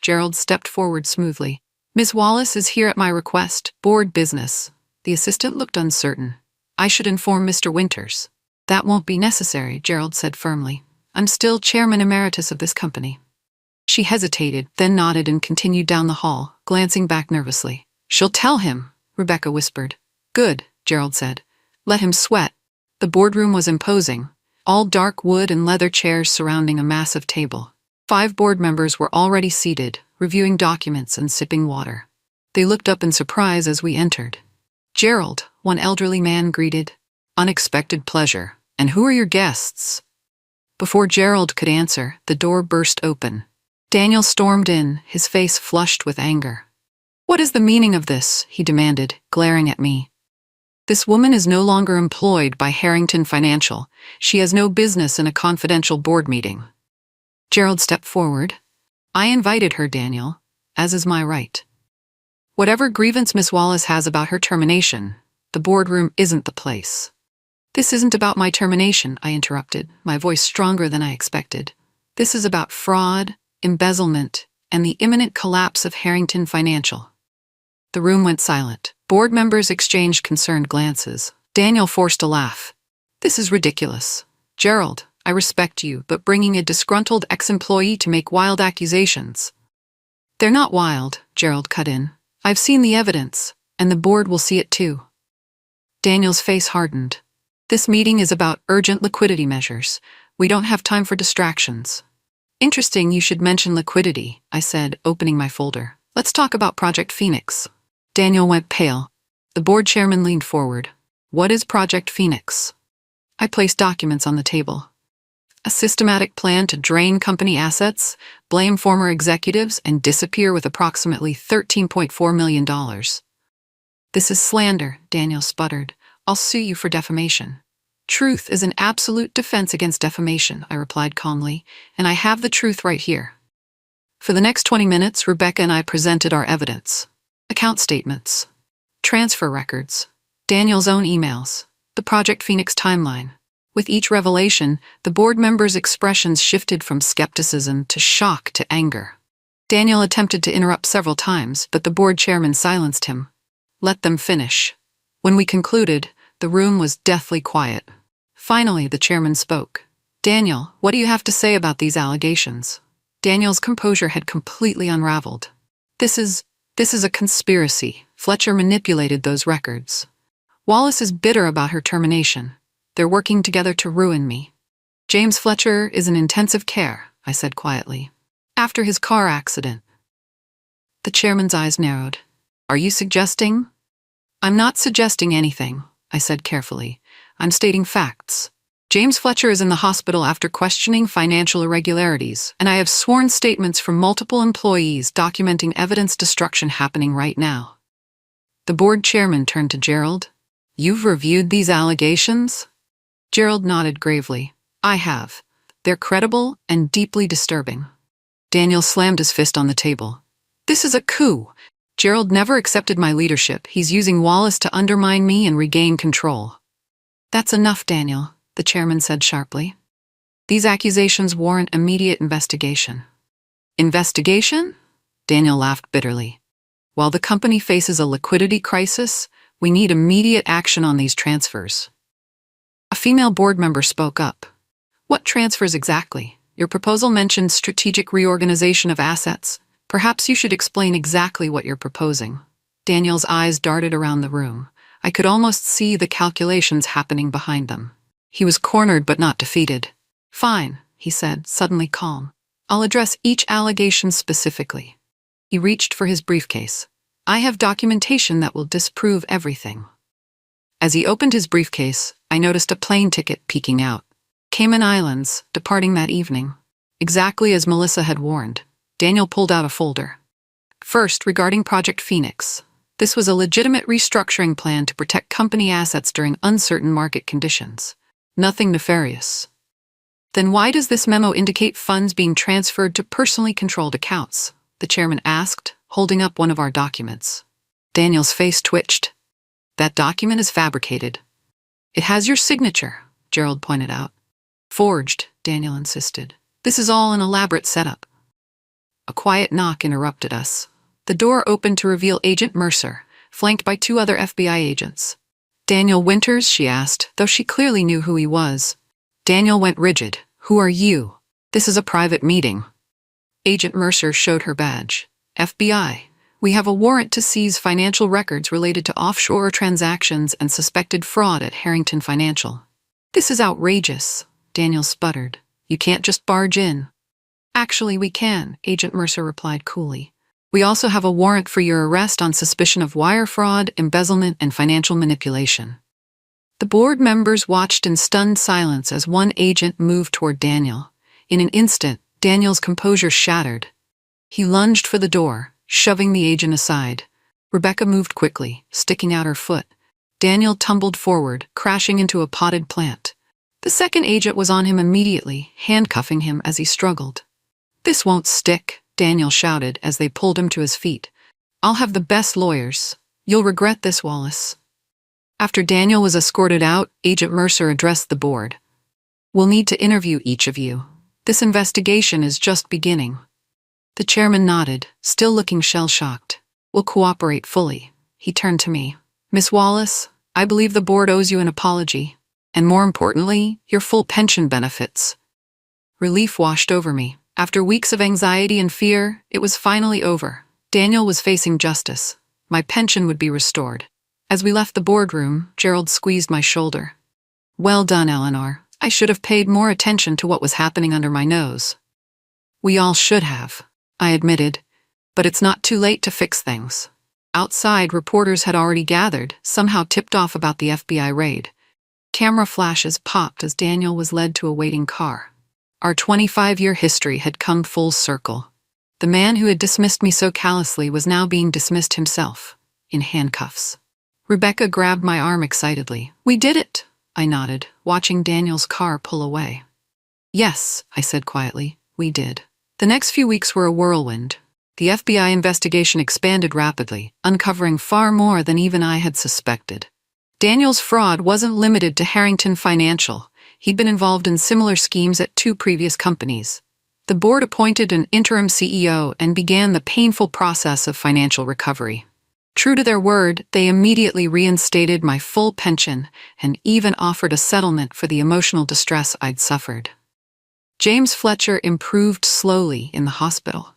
Gerald stepped forward smoothly. "Miss Wallace is here at my request, board business." The assistant looked uncertain. "I should inform Mr. Winters." "That won't be necessary," Gerald said firmly. "I'm still chairman emeritus of this company." She hesitated, then nodded and continued down the hall, glancing back nervously. "She'll tell him," Rebecca whispered. "Good," Gerald said. "Let him sweat." The boardroom was imposing, all dark wood and leather chairs surrounding a massive table. 5 board members were already seated, reviewing documents and sipping water. They looked up in surprise as we entered. "Gerald," one elderly man greeted. "Unexpected pleasure. And who are your guests?" Before Gerald could answer, the door burst open. Daniel stormed in, his face flushed with anger. "What is the meaning of this?" he demanded, glaring at me. "This woman is no longer employed by Harrington Financial. She has no business in a confidential board meeting." Gerald stepped forward. "I invited her, Daniel, as is my right. Whatever grievance Miss Wallace has about her termination, the boardroom isn't the place." "This isn't about my termination," I interrupted, my voice stronger than I expected. "This is about fraud, embezzlement, and the imminent collapse of Harrington Financial." The room went silent. Board members exchanged concerned glances. Daniel forced a laugh. "This is ridiculous. Gerald, I respect you, but bringing a disgruntled ex-employee to make wild accusations." "They're not wild," Gerald cut in. "I've seen the evidence, and the board will see it too." Daniel's face hardened. "This meeting is about urgent liquidity measures. We don't have time for distractions." "Interesting you should mention liquidity," I said, opening my folder. "Let's talk about Project Phoenix." Daniel went pale. The board chairman leaned forward. "What is Project Phoenix?" I placed documents on the table. "A systematic plan to drain company assets, blame former executives, and disappear with approximately $13.4 million. "This is slander," Daniel sputtered. "I'll sue you for defamation." "Truth is an absolute defense against defamation," I replied calmly, "and I have the truth right here." For the next 20 minutes, Rebecca and I presented our evidence. Account statements, transfer records, Daniel's own emails, the Project Phoenix timeline. With each revelation, the board members' expressions shifted from skepticism to shock to anger. Daniel attempted to interrupt several times, but the board chairman silenced him. "Let them finish." When we concluded, the room was deathly quiet. Finally, the chairman spoke. "Daniel, what do you have to say about these allegations?" Daniel's composure had completely unraveled. This is a conspiracy. Fletcher manipulated those records. Wallace is bitter about her termination. They're working together to ruin me. James Fletcher is in intensive care," I said quietly, "after his car accident." The chairman's eyes narrowed. "Are you suggesting?" "I'm not suggesting anything. I said carefully. I'm stating facts. James Fletcher is in the hospital after questioning financial irregularities, and I have sworn statements from multiple employees documenting evidence destruction happening right now. The board chairman turned to Gerald. You've reviewed these allegations? Gerald nodded gravely. I have. They're credible and deeply disturbing. Daniel slammed his fist on the table. This is a coup. Gerald never accepted my leadership. He's using Wallace to undermine me and regain control. That's enough, Daniel, the chairman said sharply. These accusations warrant immediate investigation. Investigation? Daniel laughed bitterly. While the company faces a liquidity crisis, we need immediate action on these transfers. A female board member spoke up. What transfers exactly? Your proposal mentioned strategic reorganization of assets. Perhaps you should explain exactly what you're proposing. Daniel's eyes darted around the room. I could almost see the calculations happening behind them. He was cornered but not defeated. Fine, he said, suddenly calm. I'll address each allegation specifically. He reached for his briefcase. I have documentation that will disprove everything. As he opened his briefcase, I noticed a plane ticket peeking out. Cayman Islands, departing that evening. Exactly as Melissa had warned. Daniel pulled out a folder. First, regarding Project Phoenix. This was a legitimate restructuring plan to protect company assets during uncertain market conditions. Nothing nefarious. Then why does this memo indicate funds being transferred to personally controlled accounts? The chairman asked, holding up one of our documents. Daniel's face twitched. That document is fabricated. It has your signature, Gerald pointed out. Forged, Daniel insisted. This is all an elaborate setup. A quiet knock interrupted us. The door opened to reveal Agent Mercer, flanked by 2 other FBI agents. Daniel Winters, she asked, though she clearly knew who he was. Daniel went rigid. Who are you? This is a private meeting. Agent Mercer showed her badge. FBI. We have a warrant to seize financial records related to offshore transactions and suspected fraud at Harrington Financial. This is outrageous, Daniel sputtered. You can't just barge in. Actually, we can, Agent Mercer replied coolly. We also have a warrant for your arrest on suspicion of wire fraud, embezzlement, and financial manipulation. The board members watched in stunned silence as one agent moved toward Daniel. In an instant, Daniel's composure shattered. He lunged for the door, shoving the agent aside. Rebecca moved quickly, sticking out her foot. Daniel tumbled forward, crashing into a potted plant. The second agent was on him immediately, handcuffing him as he struggled. This won't stick, Daniel shouted as they pulled him to his feet. I'll have the best lawyers. You'll regret this, Wallace. After Daniel was escorted out, Agent Mercer addressed the board. We'll need to interview each of you. This investigation is just beginning. The chairman nodded, still looking shell-shocked. We'll cooperate fully. He turned to me. Miss Wallace, I believe the board owes you an apology. And more importantly, your full pension benefits. Relief washed over me. After weeks of anxiety and fear, it was finally over. Daniel was facing justice. My pension would be restored. As we left the boardroom, Gerald squeezed my shoulder. Well done, Eleanor. I should have paid more attention to what was happening under my nose. We all should have, I admitted. But it's not too late to fix things. Outside, reporters had already gathered, somehow tipped off about the FBI raid. Camera flashes popped as Daniel was led to a waiting car. Our 25-year history had come full circle. The man who had dismissed me so callously was now being dismissed himself, in handcuffs. Rebecca grabbed my arm excitedly. We did it, I nodded, watching Daniel's car pull away. Yes, I said quietly, we did. The next few weeks were a whirlwind. The FBI investigation expanded rapidly, uncovering far more than even I had suspected. Daniel's fraud wasn't limited to Harrington Financial. He'd been involved in similar schemes at 2 previous companies. The board appointed an interim CEO and began the painful process of financial recovery. True to their word, they immediately reinstated my full pension and even offered a settlement for the emotional distress I'd suffered. James Fletcher improved slowly in the hospital.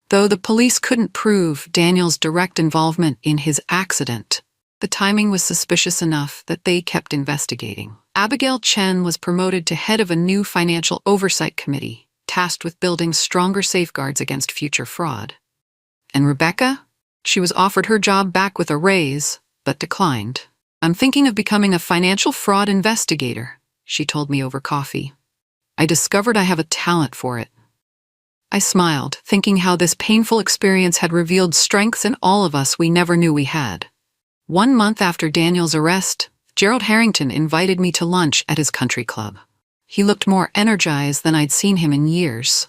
Though the police couldn't prove Daniel's direct involvement in his accident, the timing was suspicious enough that they kept investigating. Abigail Chen was promoted to head of a new financial oversight committee, tasked with building stronger safeguards against future fraud. And Rebecca? She was offered her job back with a raise, but declined. I'm thinking of becoming a financial fraud investigator, she told me over coffee. I discovered I have a talent for it. I smiled, thinking how this painful experience had revealed strengths in all of us we never knew we had. 1 month after Daniel's arrest, Gerald Harrington invited me to lunch at his country club. He looked more energized than I'd seen him in years.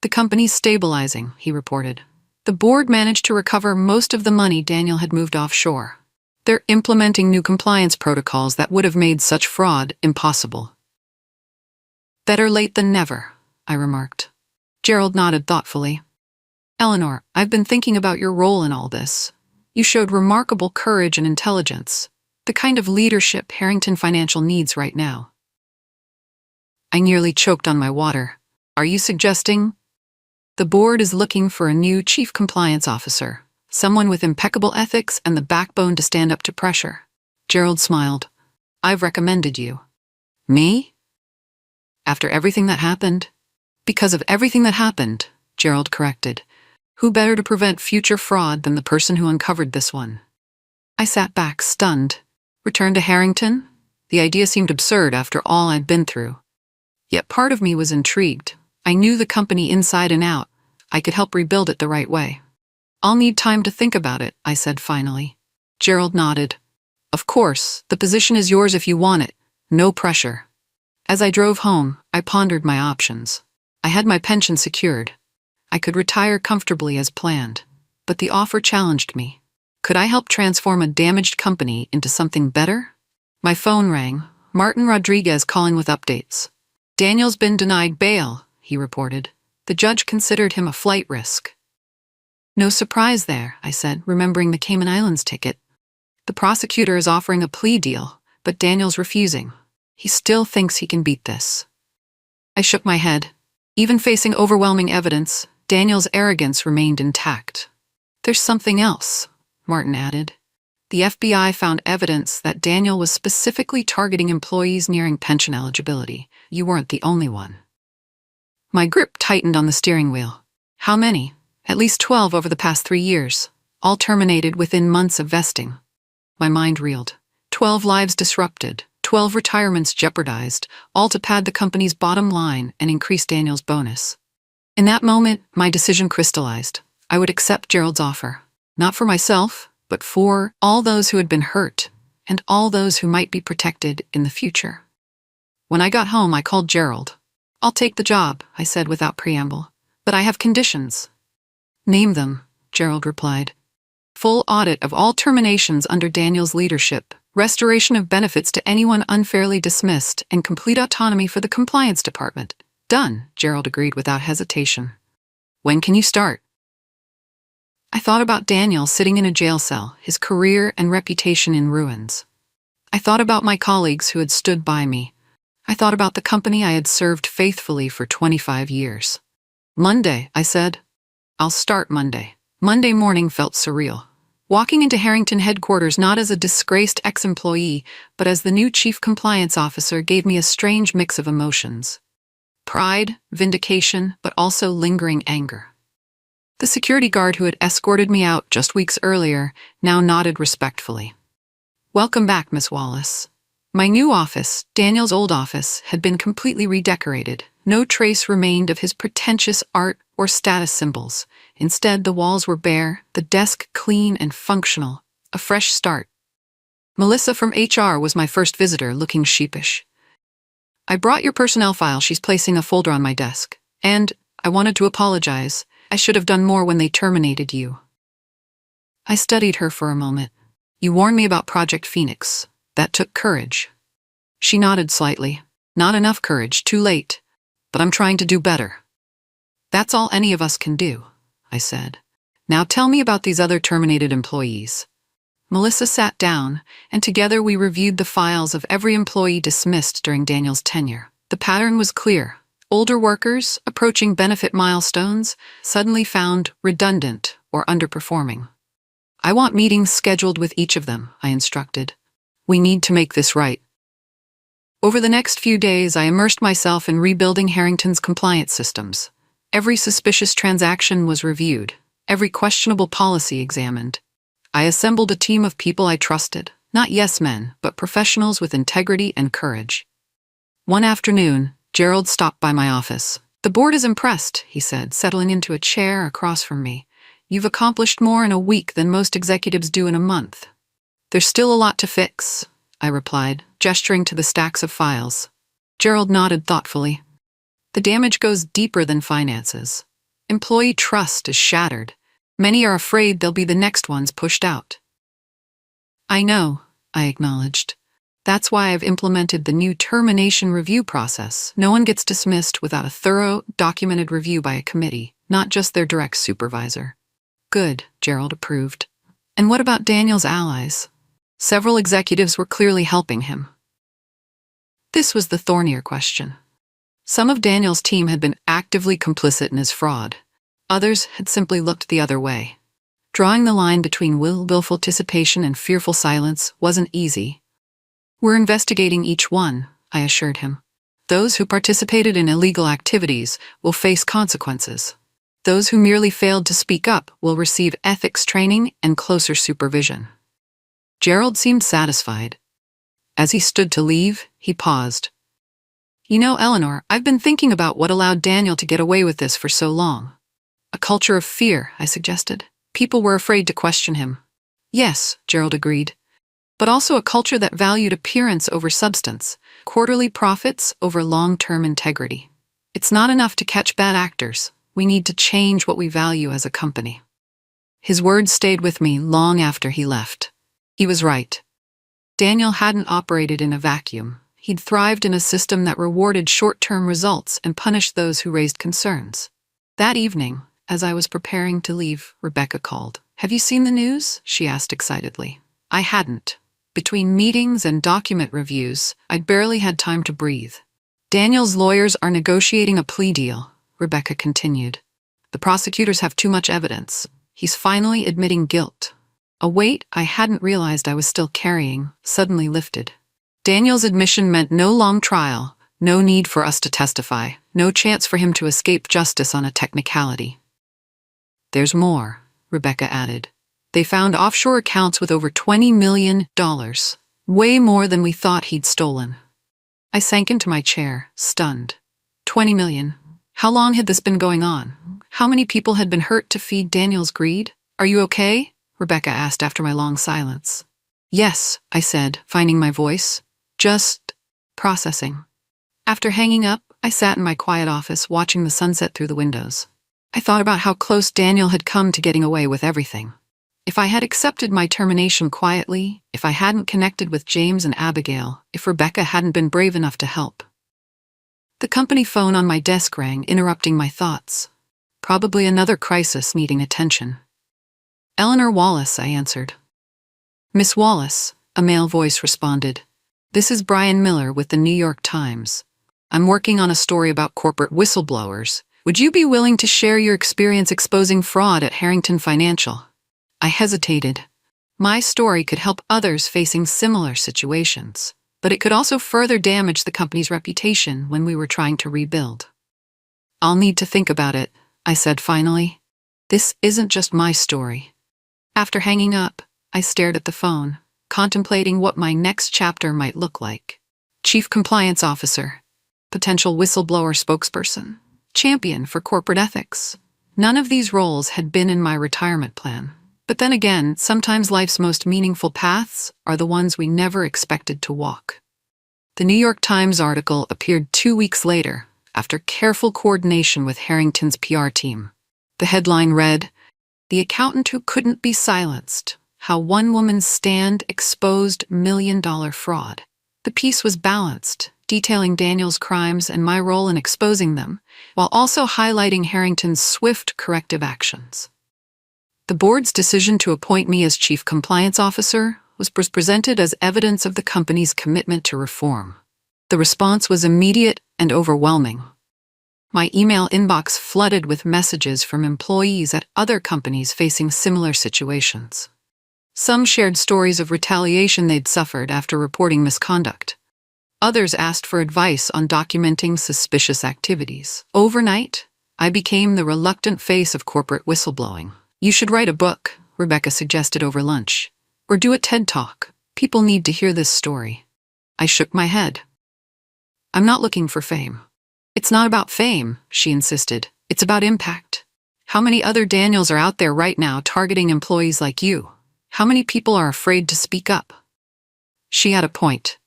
The company's stabilizing, he reported. The board managed to recover most of the money Daniel had moved offshore. They're implementing new compliance protocols that would have made such fraud impossible. Better late than never, I remarked. Gerald nodded thoughtfully. Eleanor, I've been thinking about your role in all this. You showed remarkable courage and intelligence, the kind of leadership Harrington Financial needs right now. I nearly choked on my water. Are you suggesting? The board is looking for a new chief compliance officer, someone with impeccable ethics and the backbone to stand up to pressure. Gerald smiled. I've recommended you. Me? After everything that happened? Because of everything that happened, Gerald corrected. Who better to prevent future fraud than the person who uncovered this one? I sat back, stunned. Return to Harrington? The idea seemed absurd after all I'd been through. Yet part of me was intrigued. I knew the company inside and out. I could help rebuild it the right way. I'll need time to think about it, I said finally. Gerald nodded. Of course, the position is yours if you want it. No pressure. As I drove home, I pondered my options. I had my pension secured. I could retire comfortably as planned. But the offer challenged me. Could I help transform a damaged company into something better? My phone rang. Martin Rodriguez calling with updates. Daniel's been denied bail, he reported. The judge considered him a flight risk. No surprise there, I said, remembering the Cayman Islands ticket. The prosecutor is offering a plea deal, but Daniel's refusing. He still thinks he can beat this. I shook my head. Even facing overwhelming evidence, Daniel's arrogance remained intact. There's something else, Martin added. The FBI found evidence that Daniel was specifically targeting employees nearing pension eligibility. You weren't the only one. My grip tightened on the steering wheel. How many? At least 12 over the past 3 years, all terminated within months of vesting. My mind reeled. 12 lives disrupted, 12 retirements jeopardized, all to pad the company's bottom line and increase Daniel's bonus. In that moment, my decision crystallized. I would accept Gerald's offer. Not for myself, but for all those who had been hurt, and all those who might be protected in the future. When I got home, I called Gerald. I'll take the job, I said without preamble. But I have conditions. Name them, Gerald replied. Full audit of all terminations under Daniel's leadership, restoration of benefits to anyone unfairly dismissed, and complete autonomy for the compliance department. Done, Gerald agreed without hesitation. When can you start? I thought about Daniel sitting in a jail cell, his career and reputation in ruins. I thought about my colleagues who had stood by me. I thought about the company I had served faithfully for 25 years. Monday, I said. I'll start Monday. Monday morning felt surreal. Walking into Harrington headquarters not as a disgraced ex-employee, but as the new chief compliance officer gave me a strange mix of emotions. Pride, vindication, but also lingering anger. The security guard who had escorted me out just weeks earlier now nodded respectfully. Welcome back, Miss Wallace. My new office, Daniel's old office, had been completely redecorated. No trace remained of his pretentious art or status symbols. Instead, the walls were bare, the desk clean and functional. A fresh start. Melissa from HR was my first visitor, looking sheepish. I brought your personnel file. She's placing a folder on my desk. And I wanted to apologize. I should have done more when they terminated you. I studied her for a moment. You warned me about Project Phoenix. That took courage. She nodded slightly. Not enough courage, too late. But I'm trying to do better. That's all any of us can do, I said. Now tell me about these other terminated employees. Melissa sat down, and together we reviewed the files of every employee dismissed during Daniel's tenure. The pattern was clear. Older workers, approaching benefit milestones, suddenly found redundant or underperforming. I want meetings scheduled with each of them, I instructed. We need to make this right. Over the next few days, I immersed myself in rebuilding Harrington's compliance systems. Every suspicious transaction was reviewed, every questionable policy examined. I assembled a team of people I trusted, Not yes men, but professionals with integrity and courage. One afternoon, Gerald stopped by my office. "The board is impressed," he said, settling into a chair across from me. "You've accomplished more in a week than most executives do in a month." "There's still a lot to fix," I replied, gesturing to the stacks of files. Gerald nodded thoughtfully. "The damage goes deeper than finances. Employee trust is shattered. Many are afraid they'll be the next ones pushed out." "I know," I acknowledged. "That's why I've implemented the new termination review process. No one gets dismissed without a thorough, documented review by a committee, not just their direct supervisor." "Good," Gerald approved. "And what about Daniel's allies?" Several executives were clearly helping him. This was the thornier question. Some of Daniel's team had been actively complicit in his fraud. Others had simply looked the other way. Drawing the line between willful participation and fearful silence wasn't easy. "We're investigating each one," I assured him. "Those who participated in illegal activities will face consequences. Those who merely failed to speak up will receive ethics training and closer supervision." Gerald seemed satisfied. As he stood to leave, he paused. "You know, Eleanor, I've been thinking about what allowed Daniel to get away with this for so long." "A culture of fear," I suggested. "People were afraid to question him." "Yes," Gerald agreed. "But also a culture that valued appearance over substance, quarterly profits over long-term integrity. It's not enough to catch bad actors. We need to change what we value as a company." His words stayed with me long after he left. He was right. Daniel hadn't operated in a vacuum. He'd thrived in a system that rewarded short-term results and punished those who raised concerns. That evening, as I was preparing to leave, Rebecca called. "Have you seen the news?" she asked excitedly. I hadn't. Between meetings and document reviews, I'd barely had time to breathe. "Daniel's lawyers are negotiating a plea deal," Rebecca continued. "The prosecutors have too much evidence. He's finally admitting guilt." A weight I hadn't realized I was still carrying suddenly lifted. Daniel's admission meant no long trial, no need for us to testify, no chance for him to escape justice on a technicality. "There's more," Rebecca added. "They found offshore accounts with over $20 million, way more than we thought he'd stolen." I sank into my chair, stunned. 20 million. How long had this been going on? How many people had been hurt to feed Daniel's greed? "Are you okay?" Rebecca asked after my long silence. "Yes," I said, finding my voice. "Just processing." After hanging up, I sat in my quiet office watching the sunset through the windows. I thought about how close Daniel had come to getting away with everything. If I had accepted my termination quietly, if I hadn't connected with James and Abigail, if Rebecca hadn't been brave enough to help. The company phone on my desk rang, interrupting my thoughts. Probably another crisis needing attention. "Eleanor Wallace," I answered. "Miss Wallace," a male voice responded. "This is Brian Miller with the New York Times. I'm working on a story about corporate whistleblowers. Would you be willing to share your experience exposing fraud at Harrington Financial?" I hesitated. My story could help others facing similar situations, but it could also further damage the company's reputation when we were trying to rebuild. "I'll need to think about it," I said finally. "This isn't just my story." After hanging up, I stared at the phone, contemplating what my next chapter might look like. Chief Compliance Officer, potential whistleblower spokesperson, champion for corporate ethics. None of these roles had been in my retirement plan. But then again, sometimes life's most meaningful paths are the ones we never expected to walk. The New York Times article appeared 2 weeks later, after careful coordination with Harrington's PR team. The headline read, "The Accountant Who Couldn't Be Silenced: How One Woman's Stand Exposed $1 Million Fraud." The piece was balanced, detailing Daniel's crimes and my role in exposing them, while also highlighting Harrington's swift corrective actions. The board's decision to appoint me as Chief Compliance Officer was presented as evidence of the company's commitment to reform. The response was immediate and overwhelming. My email inbox flooded with messages from employees at other companies facing similar situations. Some shared stories of retaliation they'd suffered after reporting misconduct. Others asked for advice on documenting suspicious activities. Overnight, I became the reluctant face of corporate whistleblowing. "You should write a book," Rebecca suggested over lunch. "Or do a TED Talk. People need to hear this story. I shook my head. I'm not looking for fame. It's not about fame, she insisted. It's about impact. How many other Daniels are out there right now targeting employees like you? How many people are afraid to speak up? She had a point.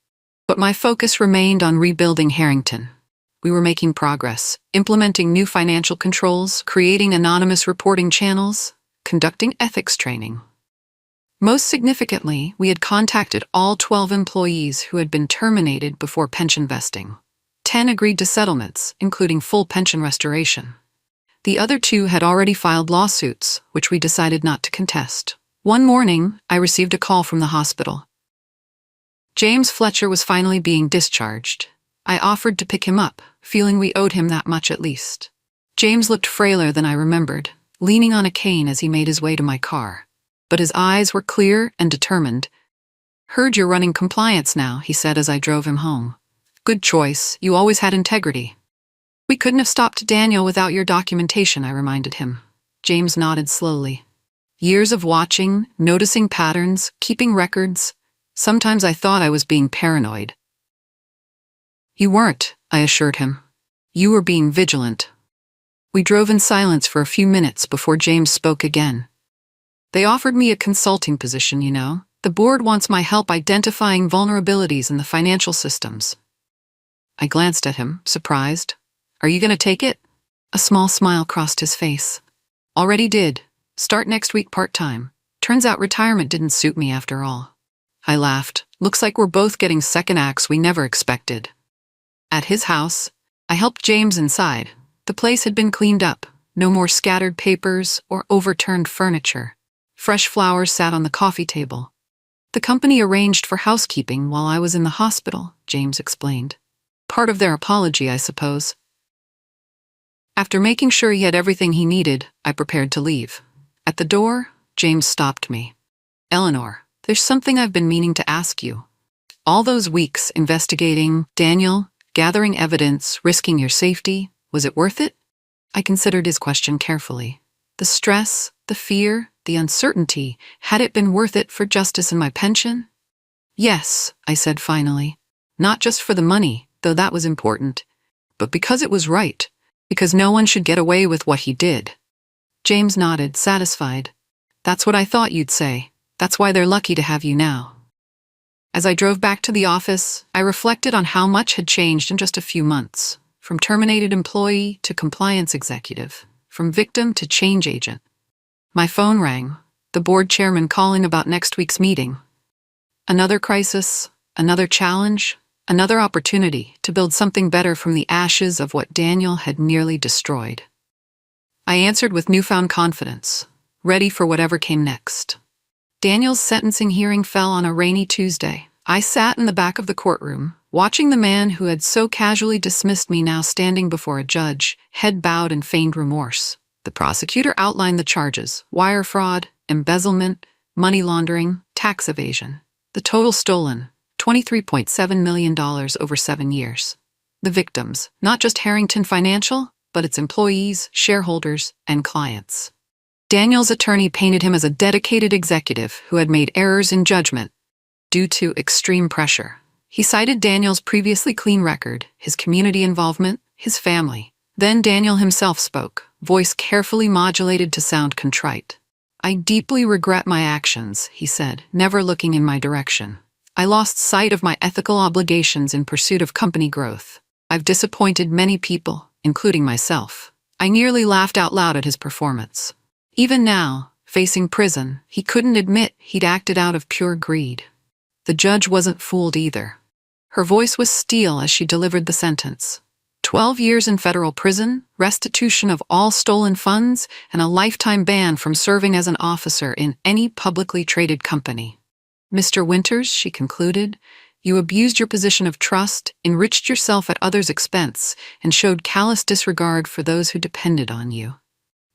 But my focus remained on rebuilding Harrington. We were making progress, implementing new financial controls, creating anonymous reporting channels, conducting ethics training. Most significantly, we had contacted all 12 employees who had been terminated before pension vesting. 10 agreed to settlements, including full pension restoration. The other 2 had already filed lawsuits, which we decided not to contest. One morning, I received a call from the hospital. James Fletcher was finally being discharged. I offered to pick him up, feeling we owed him that much at least. James looked frailer than I remembered, leaning on a cane as he made his way to my car. But his eyes were clear and determined. "Heard you're running compliance now," he said as I drove him home. "Good choice, you always had integrity." "We couldn't have stopped Daniel without your documentation," I reminded him. James nodded slowly. Years of watching, noticing patterns, keeping records. Sometimes I thought I was being paranoid. "You weren't," I assured him. "You were being vigilant." We drove in silence for a few minutes before James spoke again. "They offered me a consulting position, you know. The board wants my help identifying vulnerabilities in the financial systems." I glanced at him, surprised. "Are you going to take it?" A small smile crossed his face. "Already did. Start next week part-time. Turns out retirement didn't suit me after all." I laughed. "Looks like we're both getting second acts we never expected." At his house, I helped James inside. The place had been cleaned up. No more scattered papers or overturned furniture. Fresh flowers sat on the coffee table. "The company arranged for housekeeping while I was in the hospital," James explained. "Part of their apology, I suppose." After making sure he had everything he needed, I prepared to leave. At the door, James stopped me. "Eleanor, there's something I've been meaning to ask you. All those weeks investigating Daniel, gathering evidence, risking your safety, was it worth it?" I considered his question carefully. The stress, the fear, the uncertainty, had it been worth it for justice and my pension? "Yes," I said finally. "Not just for the money, though that was important, but because it was right, because no one should get away with what he did." James nodded, satisfied. "That's what I thought you'd say. That's why they're lucky to have you now." As I drove back to the office, I reflected on how much had changed in just a few months, from terminated employee to compliance executive, from victim to change agent. My phone rang, the board chairman calling about next week's meeting. Another crisis, another challenge, another opportunity to build something better from the ashes of what Daniel had nearly destroyed. I answered with newfound confidence, ready for whatever came next. Daniel's sentencing hearing fell on a rainy Tuesday. I sat in the back of the courtroom, watching the man who had so casually dismissed me now standing before a judge, head bowed in feigned remorse. The prosecutor outlined the charges: wire fraud, embezzlement, money laundering, tax evasion. The total stolen, $23.7 million over 7 years. The victims, not just Harrington Financial, but its employees, shareholders, and clients. Daniel's attorney painted him as a dedicated executive who had made errors in judgment due to extreme pressure. He cited Daniel's previously clean record, his community involvement, his family. Then Daniel himself spoke, voice carefully modulated to sound contrite. "I deeply regret my actions," he said, never looking in my direction. "I lost sight of my ethical obligations in pursuit of company growth. I've disappointed many people, including myself." I nearly laughed out loud at his performance. Even now, facing prison, he couldn't admit he'd acted out of pure greed. The judge wasn't fooled either. Her voice was steel as she delivered the sentence. 12 years in federal prison, restitution of all stolen funds, and a lifetime ban from serving as an officer in any publicly traded company. "Mr. Winters," she concluded, "you abused your position of trust, enriched yourself at others' expense, and showed callous disregard for those who depended on you.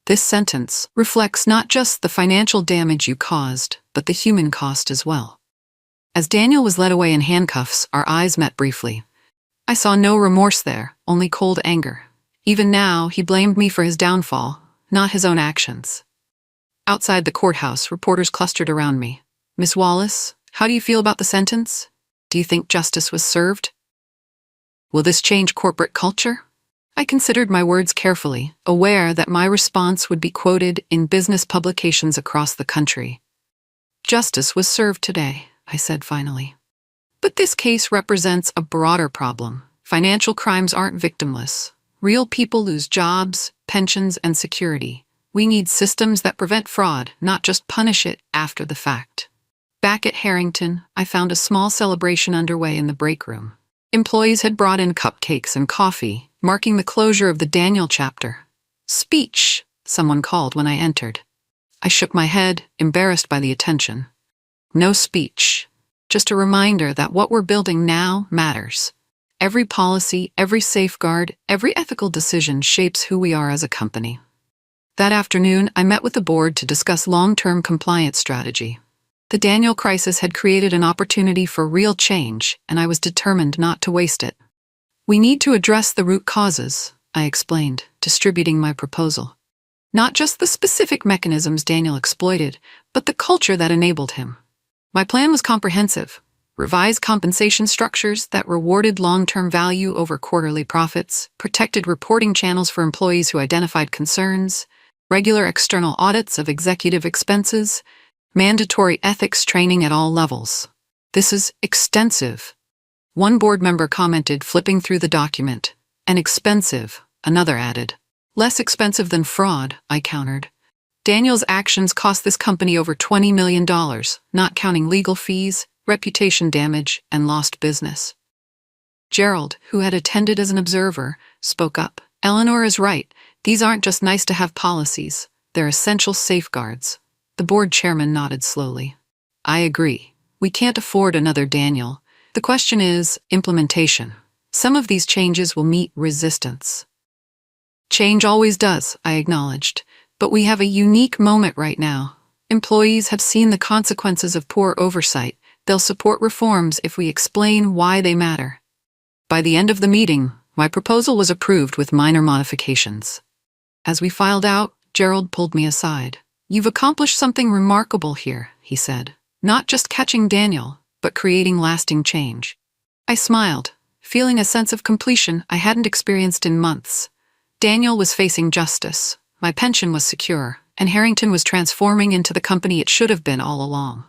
This sentence reflects not just the financial damage you caused, but the human cost as well." As Daniel was led away in handcuffs, our eyes met briefly. I saw no remorse there, only cold anger. Even now, he blamed me for his downfall, not his own actions. Outside the courthouse, reporters clustered around me. "Miss Wallace, How do you feel about the sentence? Do you think justice was served? Will this change corporate culture? I considered my words carefully, aware that my response would be quoted in business publications across the country. Justice was served today, I said finally. But this case represents a broader problem. Financial crimes aren't victimless. Real people lose jobs, pensions, and security. We need systems that prevent fraud, not just punish it after the fact. Back at Harrington, I found a small celebration underway in the break room. Employees had brought in cupcakes and coffee, marking the closure of the Daniel chapter. Speech, someone called when I entered. I shook my head, embarrassed by the attention. No speech. Just a reminder that what we're building now matters. Every policy, every safeguard, every ethical decision shapes who we are as a company. That afternoon, I met with the board to discuss long-term compliance strategy. The Daniel crisis had created an opportunity for real change, and I was determined not to waste it. We need to address the root causes, I explained, distributing my proposal. Not just the specific mechanisms Daniel exploited, but the culture that enabled him. My plan was comprehensive. Revise compensation structures that rewarded long-term value over quarterly profits, protected reporting channels for employees who identified concerns, regular external audits of executive expenses, mandatory ethics training at all levels. This is extensive. One board member commented, flipping through the document. And expensive, another added. Less expensive than fraud, I countered. Daniel's actions cost this company over $20 million, not counting legal fees, reputation damage, and lost business. Gerald, who had attended as an observer, spoke up. Eleanor is right. These aren't just nice-to-have policies. They're essential safeguards. The board chairman nodded slowly. I agree. We can't afford another Daniel. The question is implementation. Some of these changes will meet resistance. Change always does, I acknowledged. But we have a unique moment right now. Employees have seen the consequences of poor oversight. They'll support reforms if we explain why they matter. By the end of the meeting, my proposal was approved with minor modifications. As we filed out, Gerald pulled me aside. You've accomplished something remarkable here, he said. Not just catching Daniel, but creating lasting change. I smiled, feeling a sense of completion I hadn't experienced in months. Daniel was facing justice, my pension was secure, and Harrington was transforming into the company it should have been all along.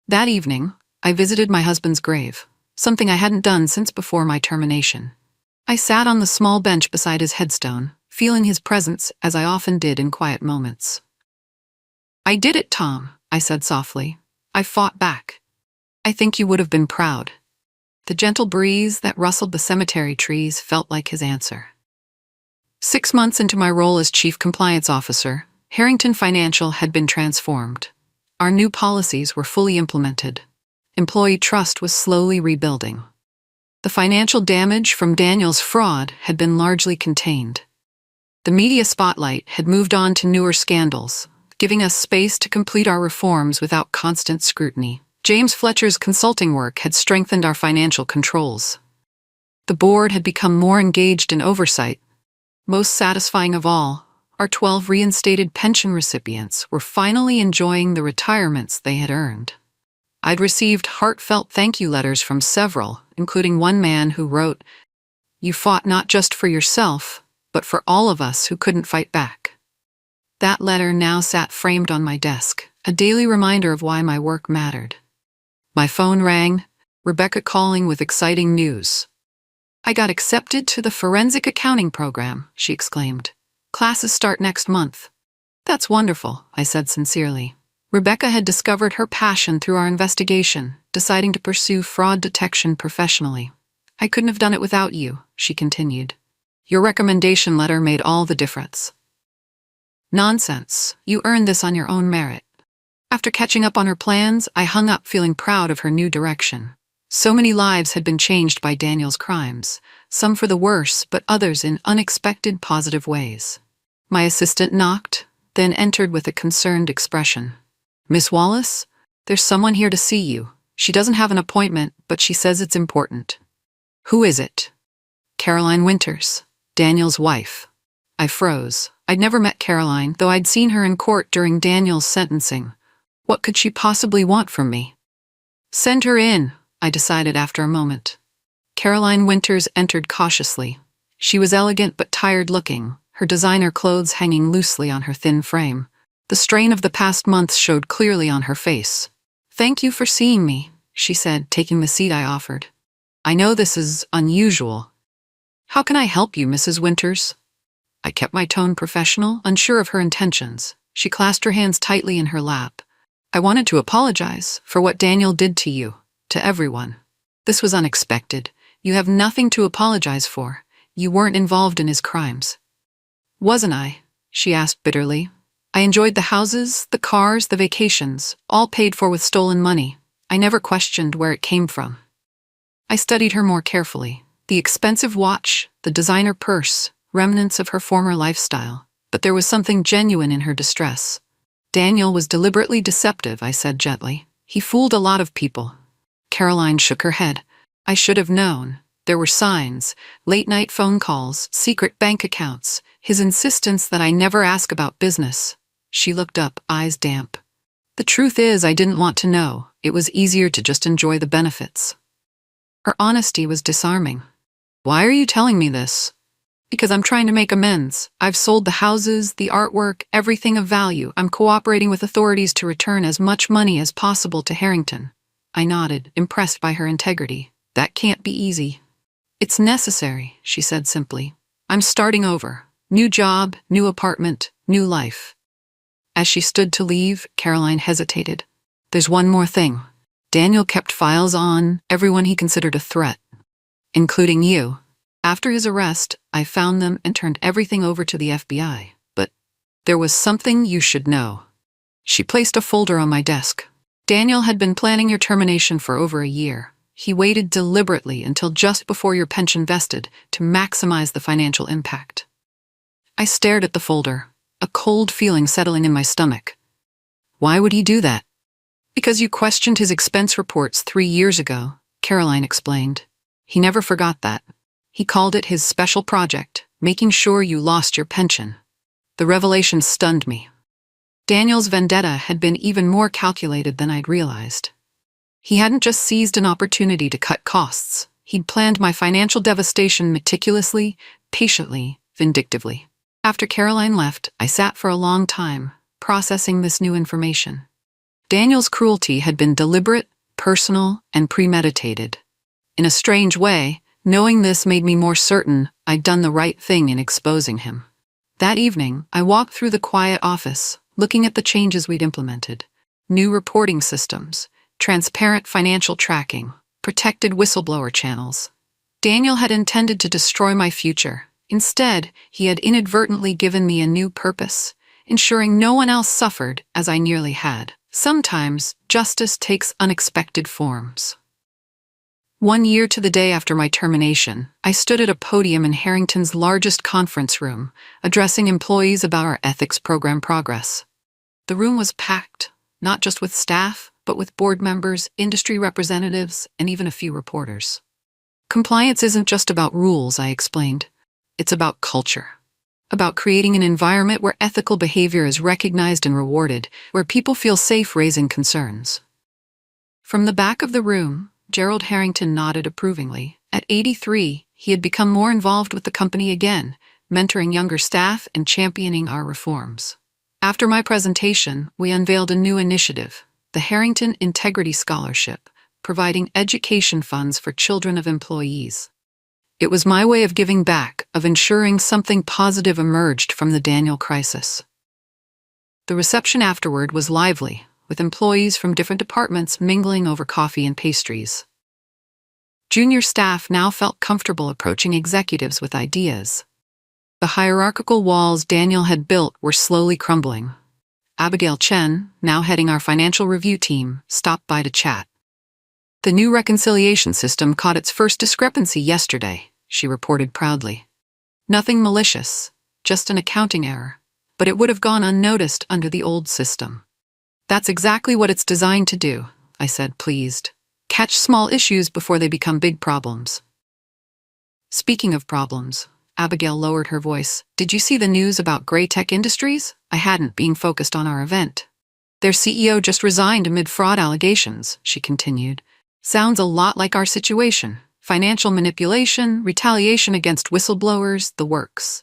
That evening, I visited my husband's grave, something I hadn't done since before my termination. I sat on the small bench beside his headstone, feeling his presence as I often did in quiet moments. I did it, Tom, I said softly. I fought back. I think you would have been proud. The gentle breeze that rustled the cemetery trees felt like his answer. 6 months into my role as Chief Compliance Officer, Harrington Financial had been transformed. Our new policies were fully implemented. Employee trust was slowly rebuilding. The financial damage from Daniel's fraud had been largely contained. The media spotlight had moved on to newer scandals, giving us space to complete our reforms without constant scrutiny. James Fletcher's consulting work had strengthened our financial controls. The board had become more engaged in oversight. Most satisfying of all, our 12 reinstated pension recipients were finally enjoying the retirements they had earned. I'd received heartfelt thank you letters from several, including one man who wrote, "You fought not just for yourself, but for all of us who couldn't fight back." That letter now sat framed on my desk, a daily reminder of why my work mattered. My phone rang, Rebecca calling with exciting news. "I got accepted to the forensic accounting program," she exclaimed. "Classes start next month." "That's wonderful," I said sincerely. Rebecca had discovered her passion through our investigation, deciding to pursue fraud detection professionally. "I couldn't have done it without you," she continued. "Your recommendation letter made all the difference." "Nonsense. You earned this on your own merit." After catching up on her plans, I hung up feeling proud of her new direction. So many lives had been changed by Daniel's crimes, some for the worse, but others in unexpected positive ways. My assistant knocked, then entered with a concerned expression. "Miss Wallace, there's someone here to see you. She doesn't have an appointment, but she says it's important." "Who is it?" "Caroline Winters, Daniel's wife." I froze. I'd never met Caroline, though I'd seen her in court during Daniel's sentencing. What could she possibly want from me? Send her in, I decided after a moment. Caroline Winters entered cautiously. She was elegant but tired-looking, her designer clothes hanging loosely on her thin frame. The strain of the past months showed clearly on her face. "Thank you for seeing me," she said, taking the seat I offered. "I know this is unusual. How can I help you, Mrs. Winters?" I kept my tone professional, unsure of her intentions. She clasped her hands tightly in her lap. "I wanted to apologize for what Daniel did to you, to everyone. This was unexpected. You have nothing to apologize for. You weren't involved in his crimes." "Wasn't I?" she asked bitterly. "I enjoyed the houses, the cars, the vacations, all paid for with stolen money. I never questioned where it came from." I studied her more carefully. The expensive watch, the designer purse, remnants of her former lifestyle. But there was something genuine in her distress. "Daniel was deliberately deceptive," I said gently. "He fooled a lot of people." Caroline shook her head. "I should have known. There were signs, late-night phone calls, secret bank accounts, his insistence that I never ask about business." She looked up, eyes damp. "The truth is, I didn't want to know. It was easier to just enjoy the benefits." Her honesty was disarming. "Why are you telling me this?" "Because I'm trying to make amends. I've sold the houses, the artwork, everything of value. I'm cooperating with authorities to return as much money as possible to Harrington." I nodded, impressed by her integrity. "That can't be easy." "It's necessary," she said simply. "I'm starting over. New job, new apartment, new life." As she stood to leave, Caroline hesitated. "There's one more thing. Daniel kept files on everyone he considered a threat, including you. After his arrest, I found them and turned everything over to the FBI. But there was something you should know." She placed a folder on my desk. "Daniel had been planning your termination for over a year. He waited deliberately until just before your pension vested to maximize the financial impact." I stared at the folder, a cold feeling settling in my stomach. "Why would he do that?" "Because you questioned his expense reports 3 years ago," Caroline explained. "He never forgot that. He called it his special project, making sure you lost your pension." The revelation stunned me. Daniel's vendetta had been even more calculated than I'd realized. He hadn't just seized an opportunity to cut costs. He'd planned my financial devastation meticulously, patiently, vindictively. After Caroline left, I sat for a long time, processing this new information. Daniel's cruelty had been deliberate, personal, and premeditated. In a strange way, knowing this made me more certain I'd done the right thing in exposing him. That evening, I walked through the quiet office, looking at the changes we'd implemented. New reporting systems, transparent financial tracking, protected whistleblower channels. Daniel had intended to destroy my future. Instead, he had inadvertently given me a new purpose, ensuring no one else suffered as I nearly had. Sometimes, justice takes unexpected forms. 1 year to the day after my termination, I stood at a podium in Harrington's largest conference room, addressing employees about our ethics program progress. The room was packed, not just with staff, but with board members, industry representatives, and even a few reporters. "Compliance isn't just about rules," I explained. "It's about culture. About creating an environment where ethical behavior is recognized and rewarded, where people feel safe raising concerns." From the back of the room, Gerald Harrington nodded approvingly. At 83, he had become more involved with the company again, mentoring younger staff and championing our reforms. After my presentation, we unveiled a new initiative, the Harrington Integrity Scholarship, providing education funds for children of employees. It was my way of giving back, of ensuring something positive emerged from the Daniel crisis. The reception afterward was lively, with employees from different departments mingling over coffee and pastries. Junior staff now felt comfortable approaching executives with ideas. The hierarchical walls Daniel had built were slowly crumbling. Abigail Chen, now heading our financial review team, stopped by to chat. "The new reconciliation system caught its first discrepancy yesterday," she reported proudly. "Nothing malicious, just an accounting error, but it would have gone unnoticed under the old system." "That's exactly what it's designed to do," I said, pleased. "Catch small issues before they become big problems." Speaking of problems, Abigail lowered her voice. "Did you see the news about Gray Tech Industries?" I hadn't, being focused on our event. Their CEO just resigned amid fraud allegations, she continued. Sounds a lot like our situation. Financial manipulation, retaliation against whistleblowers, the works.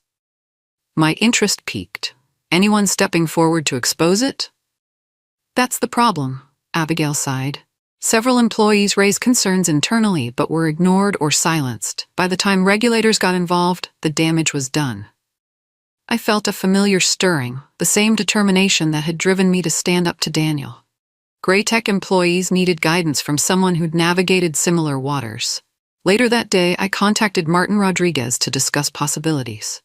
My interest piqued. Anyone stepping forward to expose it? That's the problem, Abigail sighed. Several employees raised concerns internally but were ignored or silenced. By the time regulators got involved, the damage was done. I felt a familiar stirring, the same determination that had driven me to stand up to Daniel. Grey Tech employees needed guidance from someone who'd navigated similar waters. Later that day, I contacted Martin Rodriguez to discuss possibilities.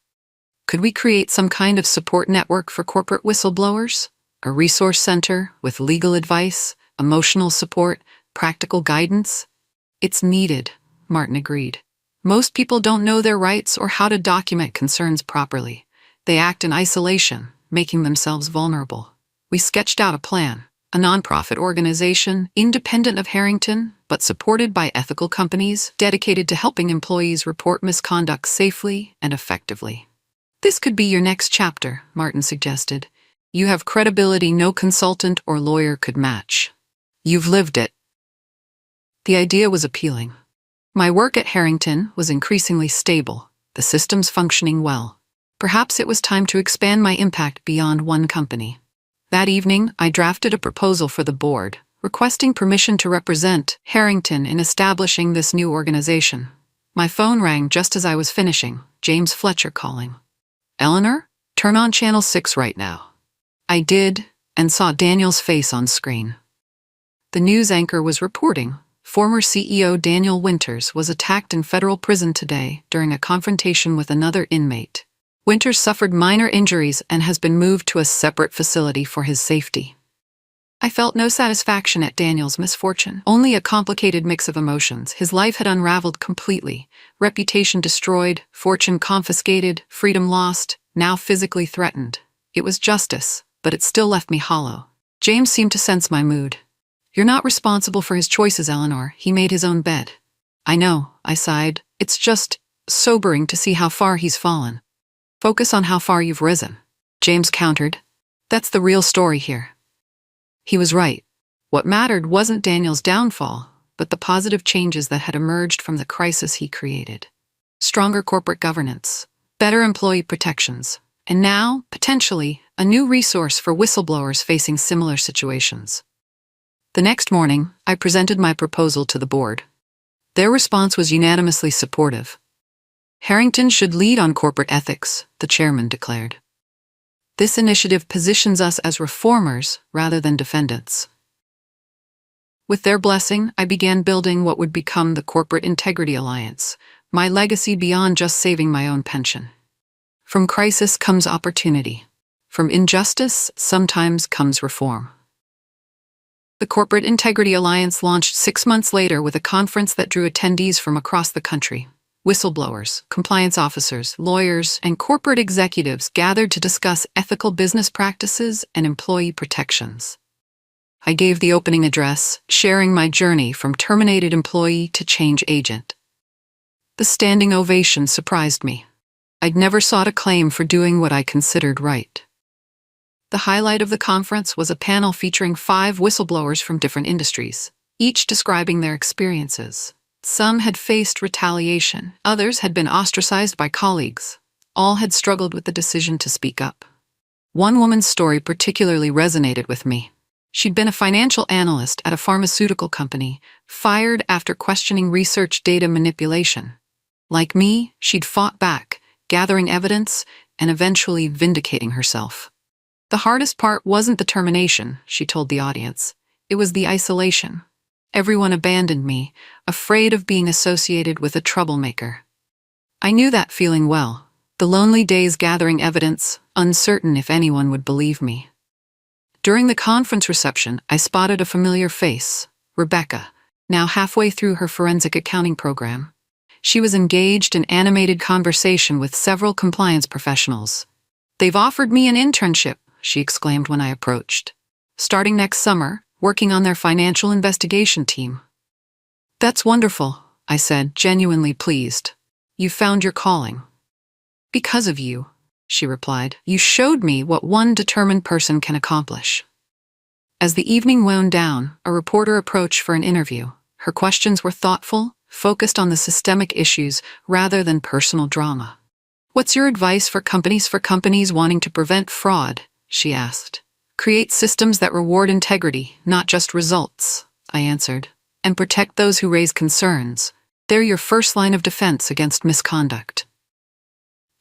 Could we create some kind of support network for corporate whistleblowers? A resource center with legal advice, emotional support, practical guidance? It's needed, Martin agreed. Most people don't know their rights or how to document concerns properly. They act in isolation, making themselves vulnerable. We sketched out a plan, a nonprofit organization, independent of Harrington, but supported by ethical companies, dedicated to helping employees report misconduct safely and effectively. This could be your next chapter, Martin suggested. You have credibility no consultant or lawyer could match. You've lived it. The idea was appealing. My work at Harrington was increasingly stable, the systems functioning well. Perhaps it was time to expand my impact beyond one company. That evening, I drafted a proposal for the board, requesting permission to represent Harrington in establishing this new organization. My phone rang just as I was finishing, James Fletcher calling. Eleanor, turn on Channel 6 right now. I did, and saw Daniel's face on screen. The news anchor was reporting, former CEO Daniel Winters was attacked in federal prison today during a confrontation with another inmate. Winters suffered minor injuries and has been moved to a separate facility for his safety. I felt no satisfaction at Daniel's misfortune, only a complicated mix of emotions. His life had unraveled completely, reputation destroyed, fortune confiscated, freedom lost, now physically threatened. It was justice, but it still left me hollow. James seemed to sense my mood. You're not responsible for his choices, Eleanor. He made his own bed. I know, I sighed. It's just sobering to see how far he's fallen. Focus on how far you've risen, James countered. That's the real story here. He was right. What mattered wasn't Daniel's downfall, but the positive changes that had emerged from the crisis he created. Stronger corporate governance, better employee protections, and now, potentially, a new resource for whistleblowers facing similar situations. The next morning, I presented my proposal to the board. Their response was unanimously supportive. Harrington should lead on corporate ethics, the chairman declared. This initiative positions us as reformers rather than defendants. With their blessing, I began building what would become the Corporate Integrity Alliance, my legacy beyond just saving my own pension. From crisis comes opportunity. From injustice, sometimes comes reform. The Corporate Integrity Alliance launched 6 months later with a conference that drew attendees from across the country. Whistleblowers, compliance officers, lawyers, and corporate executives gathered to discuss ethical business practices and employee protections. I gave the opening address, sharing my journey from terminated employee to change agent. The standing ovation surprised me. I'd never sought acclaim for doing what I considered right. The highlight of the conference was a panel featuring 5 whistleblowers from different industries, each describing their experiences. Some had faced retaliation, others had been ostracized by colleagues. All had struggled with the decision to speak up. One woman's story particularly resonated with me. She'd been a financial analyst at a pharmaceutical company, fired after questioning research data manipulation. Like me, she'd fought back, gathering evidence, and eventually vindicating herself. The hardest part wasn't the termination, she told the audience. It was the isolation. Everyone abandoned me, afraid of being associated with a troublemaker. I knew that feeling well. The lonely days gathering evidence, uncertain if anyone would believe me. During the conference reception, I spotted a familiar face, Rebecca, now halfway through her forensic accounting program. She was engaged in animated conversation with several compliance professionals. "They've offered me an internship," she exclaimed when I approached. "Starting next summer, working on their financial investigation team." "That's wonderful," I said, genuinely pleased. "You found your calling." "Because of you," she replied. "You showed me what one determined person can accomplish." As the evening wound down, a reporter approached for an interview. Her questions were thoughtful, focused on the systemic issues rather than personal drama. "What's your advice for companies wanting to prevent fraud?" she asked. "Create systems that reward integrity, not just results," I answered. "And protect those who raise concerns. They're your first line of defense against misconduct."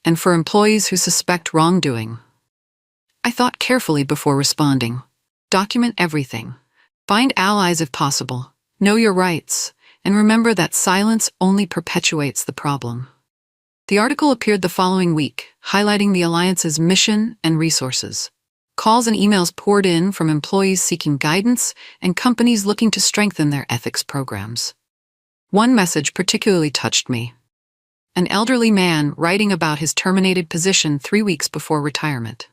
"And for employees who suspect wrongdoing?" I thought carefully before responding. "Document everything. Find allies if possible. Know your rights. And remember that silence only perpetuates the problem." The article appeared the following week, highlighting the Alliance's mission and resources. Calls and emails poured in from employees seeking guidance and companies looking to strengthen their ethics programs. One message particularly touched me. An elderly man writing about his terminated position 3 weeks before retirement.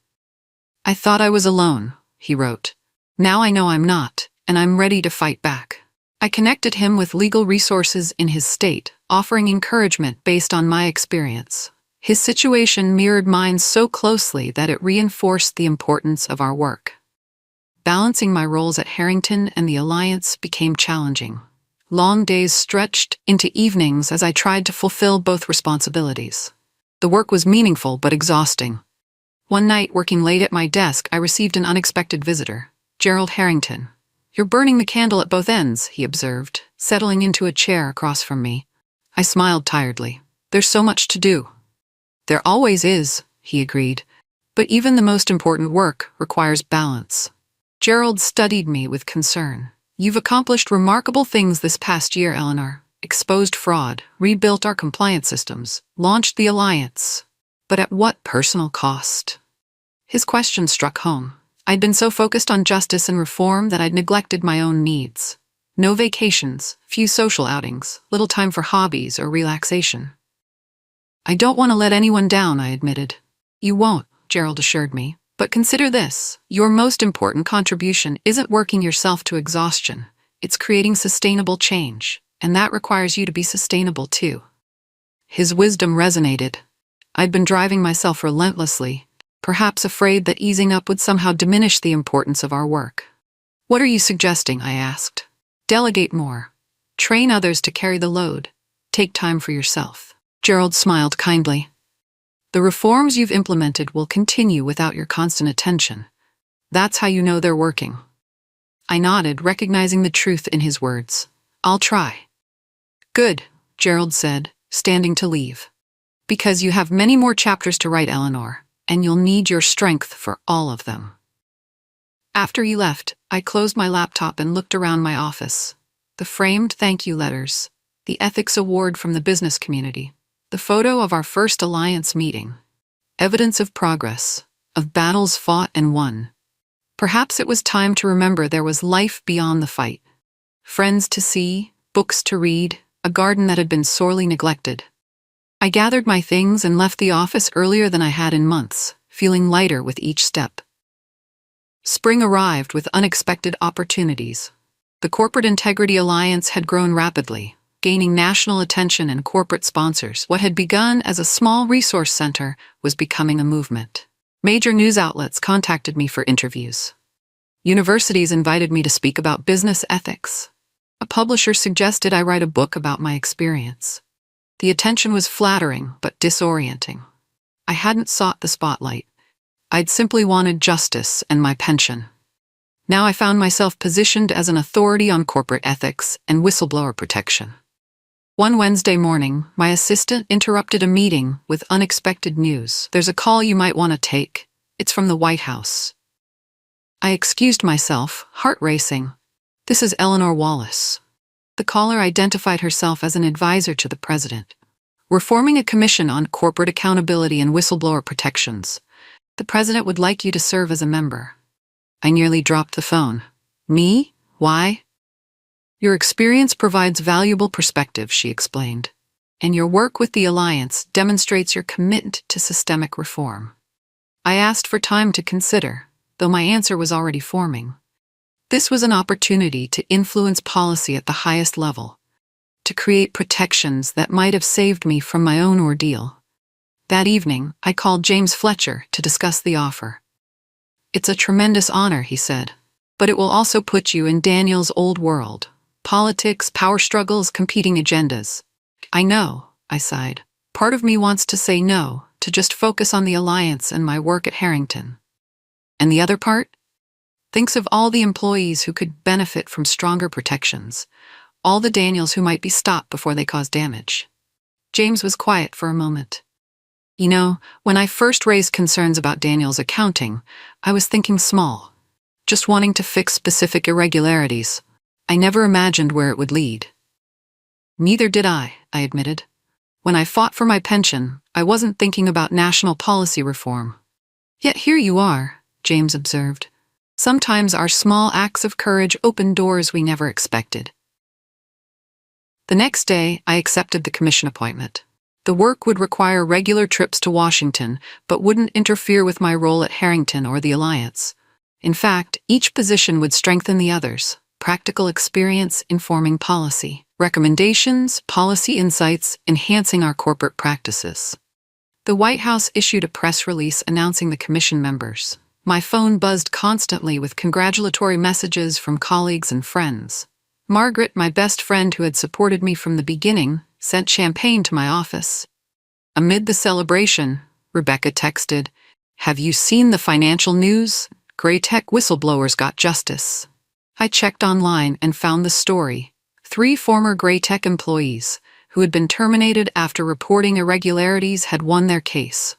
"I thought I was alone," he wrote. "Now I know I'm not, and I'm ready to fight back." I connected him with legal resources in his state, offering encouragement based on my experience. His situation mirrored mine so closely that it reinforced the importance of our work. Balancing my roles at Harrington and the Alliance became challenging. Long days stretched into evenings as I tried to fulfill both responsibilities. The work was meaningful but exhausting. One night, working late at my desk, I received an unexpected visitor, Gerald Harrington. "You're burning the candle at both ends," he observed, settling into a chair across from me. I smiled tiredly. "There's so much to do." "There always is," he agreed. "But even the most important work requires balance." Gerald studied me with concern. "You've accomplished remarkable things this past year, Eleanor. Exposed fraud, rebuilt our compliance systems, launched the Alliance. But at what personal cost?" His question struck home. I'd been so focused on justice and reform that I'd neglected my own needs. No vacations, few social outings, little time for hobbies or relaxation. "I don't want to let anyone down," I admitted. "You won't," Gerald assured me. "But consider this. Your most important contribution isn't working yourself to exhaustion. It's creating sustainable change, and that requires you to be sustainable too." His wisdom resonated. I'd been driving myself relentlessly, perhaps afraid that easing up would somehow diminish the importance of our work. "What are you suggesting?" I asked. "Delegate more. Train others to carry the load. Take time for yourself." Gerald smiled kindly. "The reforms you've implemented will continue without your constant attention. That's how you know they're working." I nodded, recognizing the truth in his words. "I'll try." "Good," Gerald said, standing to leave. "Because you have many more chapters to write, Eleanor, and you'll need your strength for all of them." After he left, I closed my laptop and looked around my office. The framed thank you letters, the ethics award from the business community, the photo of our first Alliance meeting. Evidence of progress, of battles fought and won. Perhaps it was time to remember there was life beyond the fight. Friends to see, books to read, a garden that had been sorely neglected. I gathered my things and left the office earlier than I had in months, feeling lighter with each step. Spring arrived with unexpected opportunities. The Corporate Integrity Alliance had grown rapidly, gaining national attention and corporate sponsors. What had begun as a small resource center was becoming a movement. Major news outlets contacted me for interviews. Universities invited me to speak about business ethics. A publisher suggested I write a book about my experience. The attention was flattering, but disorienting. I hadn't sought the spotlight. I'd simply wanted justice and my pension. Now I found myself positioned as an authority on corporate ethics and whistleblower protection. One Wednesday morning, my assistant interrupted a meeting with unexpected news. "There's a call you might want to take. It's from the White House." I excused myself, heart racing. "This is Eleanor Wallace." The caller identified herself as an advisor to the president. "We're forming a commission on corporate accountability and whistleblower protections. The president would like you to serve as a member." I nearly dropped the phone. "Me? Why?" "Your experience provides valuable perspective," she explained, "and your work with the Alliance demonstrates your commitment to systemic reform." I asked for time to consider, though my answer was already forming. This was an opportunity to influence policy at the highest level, to create protections that might have saved me from my own ordeal. That evening, I called James Fletcher to discuss the offer. "It's a tremendous honor," he said. But it will also put you in Daniel's old world. Politics, power struggles, competing agendas. I know, I sighed. Part of me wants to say no, to just focus on the alliance and my work at Harrington. And the other part? Thinks of all the employees who could benefit from stronger protections, all the Daniels who might be stopped before they cause damage. James was quiet for a moment. You know, when I first raised concerns about Daniel's accounting, I was thinking small, just wanting to fix specific irregularities. I never imagined where it would lead. Neither did I admitted. When I fought for my pension, I wasn't thinking about national policy reform. Yet here you are, James observed. Sometimes our small acts of courage open doors we never expected. The next day, I accepted the commission appointment. The work would require regular trips to Washington, but wouldn't interfere with my role at Harrington or the Alliance. In fact, each position would strengthen the others. Practical experience informing policy, recommendations, policy insights, enhancing our corporate practices. The White House issued a press release announcing the commission members. My phone buzzed constantly with congratulatory messages from colleagues and friends. Margaret, my best friend who had supported me from the beginning, sent champagne to my office. Amid the celebration, Rebecca texted, "Have you seen the financial news? Gray tech whistleblowers got justice." I checked online and found the story. 3 former Gray Tech employees, who had been terminated after reporting irregularities, had won their case.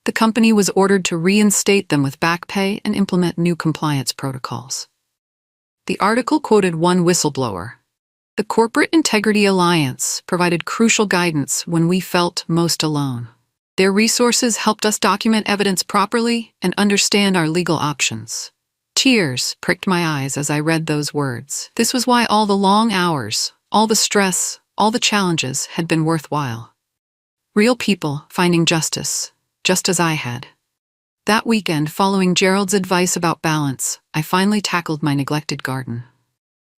The company was ordered to reinstate them with back pay and implement new compliance protocols. The article quoted one whistleblower. The Corporate Integrity Alliance provided crucial guidance when we felt most alone. Their resources helped us document evidence properly and understand our legal options. Tears pricked my eyes as I read those words. This was why all the long hours, all the stress, all the challenges had been worthwhile. Real people finding justice, just as I had. That weekend, following Gerald's advice about balance, I finally tackled my neglected garden.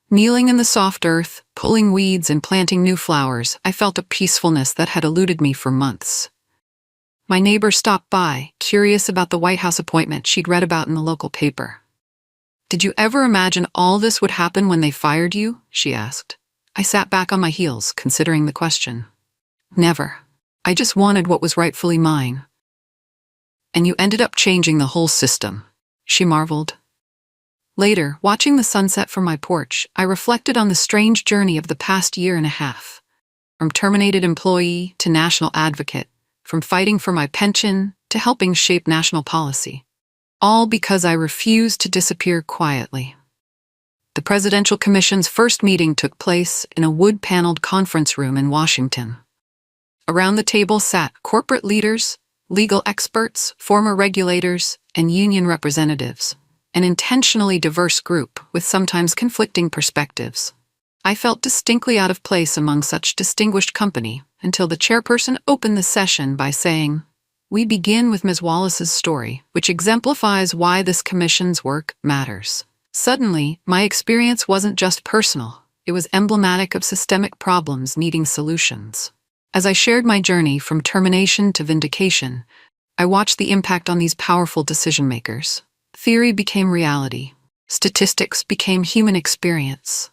Kneeling in the soft earth, pulling weeds and planting new flowers, I felt a peacefulness that had eluded me for months. My neighbor stopped by, curious about the White House appointment she'd read about in the local paper. "Did you ever imagine all this would happen when they fired you?" she asked. I sat back on my heels, considering the question. Never. I just wanted what was rightfully mine. "And you ended up changing the whole system," she marveled. Later, watching the sunset from my porch, I reflected on the strange journey of the past year and a half. From terminated employee to national advocate, from fighting for my pension to helping shape national policy. All because I refused to disappear quietly. The Presidential Commission's first meeting took place in a wood-paneled conference room in Washington. Around the table sat corporate leaders, legal experts, former regulators, and union representatives, an intentionally diverse group with sometimes conflicting perspectives. I felt distinctly out of place among such distinguished company until the chairperson opened the session by saying, "We begin with Ms. Wallace's story, which exemplifies why this commission's work matters." Suddenly, my experience wasn't just personal, it was emblematic of systemic problems needing solutions. As I shared my journey from termination to vindication, I watched the impact on these powerful decision-makers. Theory became reality. Statistics became human experience.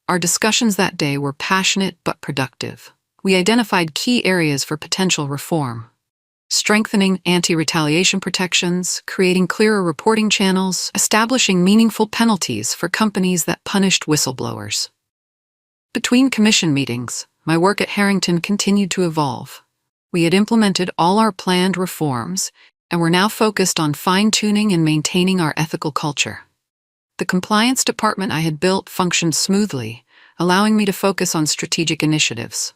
Our discussions that day were passionate but productive. We identified key areas for potential reform. Strengthening anti-retaliation protections, creating clearer reporting channels, establishing meaningful penalties for companies that punished whistleblowers. Between commission meetings, my work at Harrington continued to evolve. We had implemented all our planned reforms, and were now focused on fine-tuning and maintaining our ethical culture. The compliance department I had built functioned smoothly, allowing me to focus on strategic initiatives.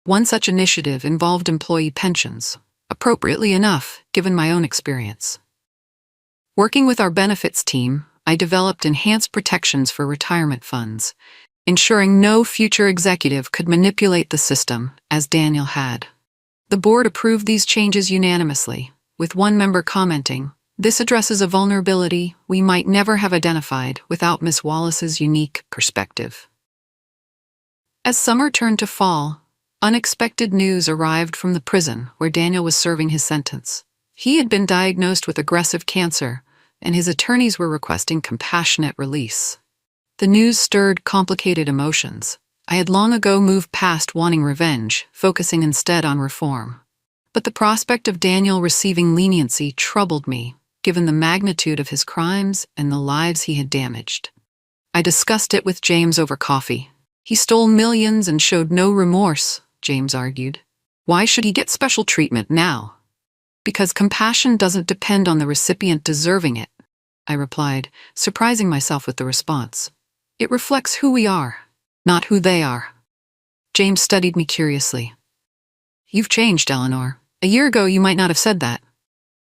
One such initiative involved employee pensions, appropriately enough, given my own experience. Working with our benefits team, I developed enhanced protections for retirement funds, ensuring no future executive could manipulate the system, as Daniel had. The board approved these changes unanimously, with one member commenting, "This addresses a vulnerability we might never have identified without Ms. Wallace's unique perspective." As summer turned to fall, unexpected news arrived from the prison where Daniel was serving his sentence. He had been diagnosed with aggressive cancer, and his attorneys were requesting compassionate release. The news stirred complicated emotions. I had long ago moved past wanting revenge, focusing instead on reform. But the prospect of Daniel receiving leniency troubled me, given the magnitude of his crimes and the lives he had damaged. I discussed it with James over coffee. He stole millions and showed no remorse, James argued. Why should he get special treatment now? Because compassion doesn't depend on the recipient deserving it, I replied, surprising myself with the response. It reflects who we are, not who they are. James studied me curiously. You've changed, Eleanor. A year ago you might not have said that.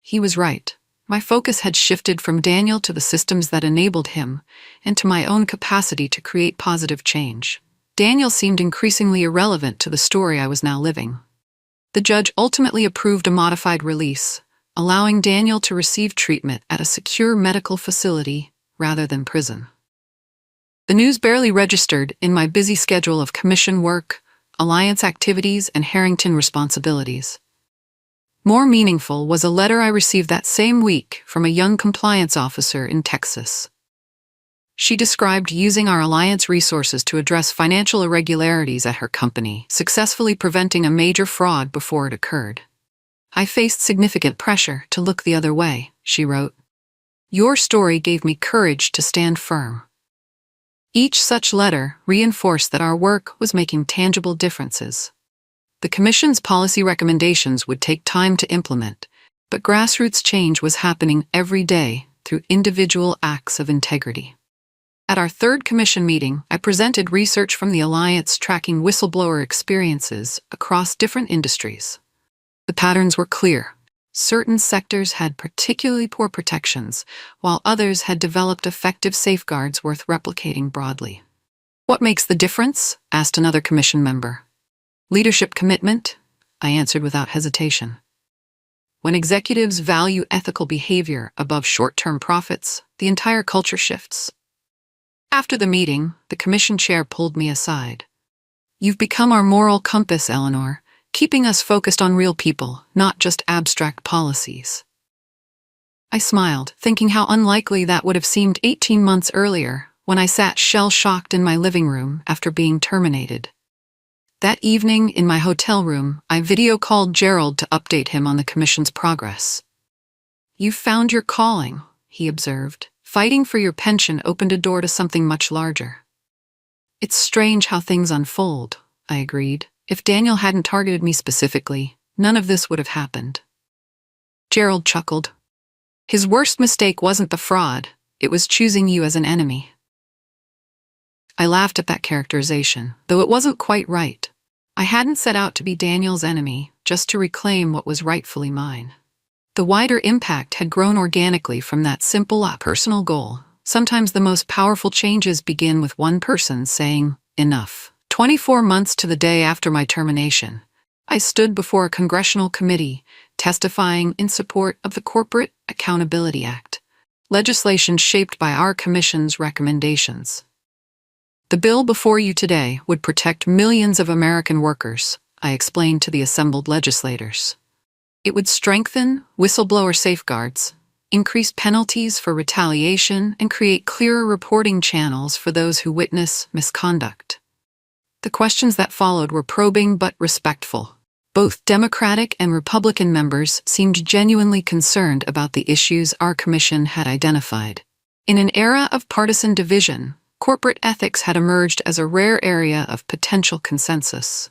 He was right. My focus had shifted from Daniel to the systems that enabled him, and to my own capacity to create positive change. Daniel seemed increasingly irrelevant to the story I was now living. The judge ultimately approved a modified release, allowing Daniel to receive treatment at a secure medical facility rather than prison. The news barely registered in my busy schedule of commission work, alliance activities, and Harrington responsibilities. More meaningful was a letter I received that same week from a young compliance officer in Texas. She described using our alliance resources to address financial irregularities at her company, successfully preventing a major fraud before it occurred. I faced significant pressure to look the other way, she wrote. Your story gave me courage to stand firm. Each such letter reinforced that our work was making tangible differences. The Commission's policy recommendations would take time to implement, but grassroots change was happening every day through individual acts of integrity. At our third Commission meeting, I presented research from the Alliance tracking whistleblower experiences across different industries. The patterns were clear. Certain sectors had particularly poor protections, while others had developed effective safeguards worth replicating broadly. What makes the difference? Asked another Commission member. Leadership commitment, I answered without hesitation. When executives value ethical behavior above short-term profits, the entire culture shifts. After the meeting, the Commission chair pulled me aside. You've become our moral compass, Eleanor, keeping us focused on real people, not just abstract policies. I smiled, thinking how unlikely that would have seemed 18 months earlier, when I sat shell-shocked in my living room after being terminated. That evening, in my hotel room, I video-called Gerald to update him on the Commission's progress. You've found your calling, he observed. Fighting for your pension opened a door to something much larger. It's strange how things unfold, I agreed. If Daniel hadn't targeted me specifically, none of this would have happened. Gerald chuckled. His worst mistake wasn't the fraud, it was choosing you as an enemy. I laughed at that characterization, though it wasn't quite right. I hadn't set out to be Daniel's enemy, just to reclaim what was rightfully mine. The wider impact had grown organically from that simple, personal goal. Sometimes the most powerful changes begin with one person saying, enough. 24 months to the day after my termination, I stood before a congressional committee, testifying in support of the Corporate Accountability Act, legislation shaped by our Commission's recommendations. The bill before you today would protect millions of American workers, I explained to the assembled legislators. It would strengthen whistleblower safeguards, increase penalties for retaliation, and create clearer reporting channels for those who witness misconduct. The questions that followed were probing but respectful. Both Democratic and Republican members seemed genuinely concerned about the issues our Commission had identified. In an era of partisan division, corporate ethics had emerged as a rare area of potential consensus.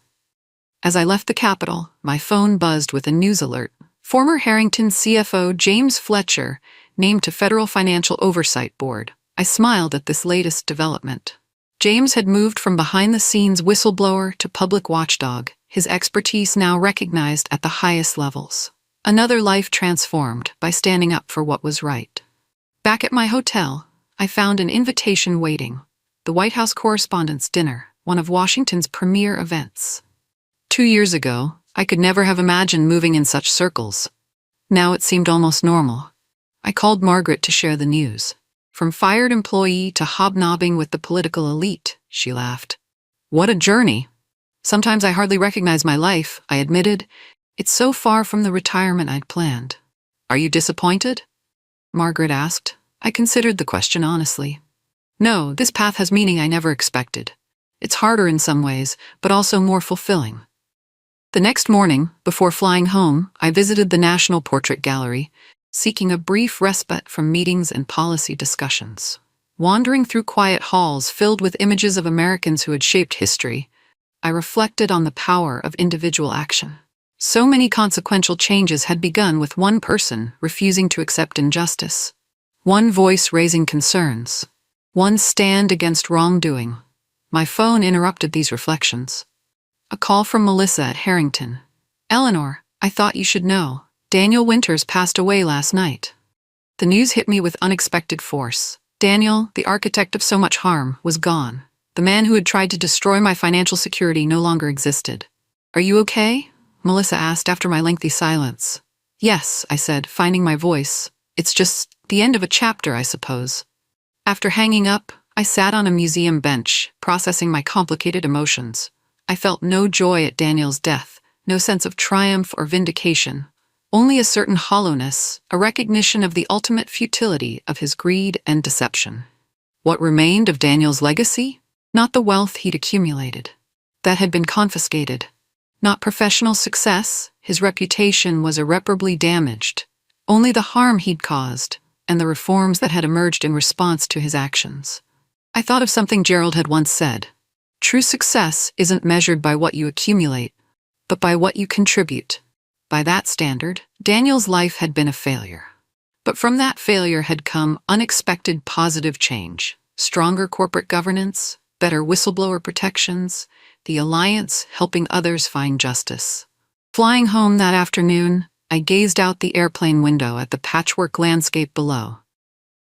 As I left the Capitol, my phone buzzed with a news alert. Former Harrington CFO James Fletcher, named to Federal Financial Oversight Board. I smiled at this latest development. James had moved from behind-the-scenes whistleblower to public watchdog, his expertise now recognized at the highest levels. Another life transformed by standing up for what was right. Back at my hotel, I found an invitation waiting. The White House Correspondents' Dinner, one of Washington's premier events. 2 years ago, I could never have imagined moving in such circles. Now it seemed almost normal. I called Margaret to share the news. From fired employee to hobnobbing with the political elite, she laughed. What a journey. Sometimes I hardly recognize my life, I admitted. It's so far from the retirement I'd planned. Are you disappointed? Margaret asked. I considered the question honestly. No, this path has meaning I never expected. It's harder in some ways, but also more fulfilling. The next morning, before flying home, I visited the National Portrait Gallery, seeking a brief respite from meetings and policy discussions. Wandering through quiet halls filled with images of Americans who had shaped history, I reflected on the power of individual action. So many consequential changes had begun with one person refusing to accept injustice, one voice raising concerns, one stand against wrongdoing. My phone interrupted these reflections. A call from Melissa at Harrington. Eleanor, I thought you should know. Daniel Winters passed away last night. The news hit me with unexpected force. Daniel, the architect of so much harm, was gone. The man who had tried to destroy my financial security no longer existed. Are you okay? Melissa asked after my lengthy silence. Yes, I said, finding my voice. It's just the end of a chapter, I suppose. After hanging up, I sat on a museum bench, processing my complicated emotions. I felt no joy at Daniel's death, no sense of triumph or vindication, only a certain hollowness, a recognition of the ultimate futility of his greed and deception. What remained of Daniel's legacy? Not the wealth he'd accumulated. That had been confiscated. Not professional success, his reputation was irreparably damaged. Only the harm he'd caused, and the reforms that had emerged in response to his actions. I thought of something Gerald had once said. True success isn't measured by what you accumulate, but by what you contribute. By that standard, Daniel's life had been a failure. But from that failure had come unexpected positive change, stronger corporate governance, better whistleblower protections, the Alliance helping others find justice. Flying home that afternoon, I gazed out the airplane window at the patchwork landscape below.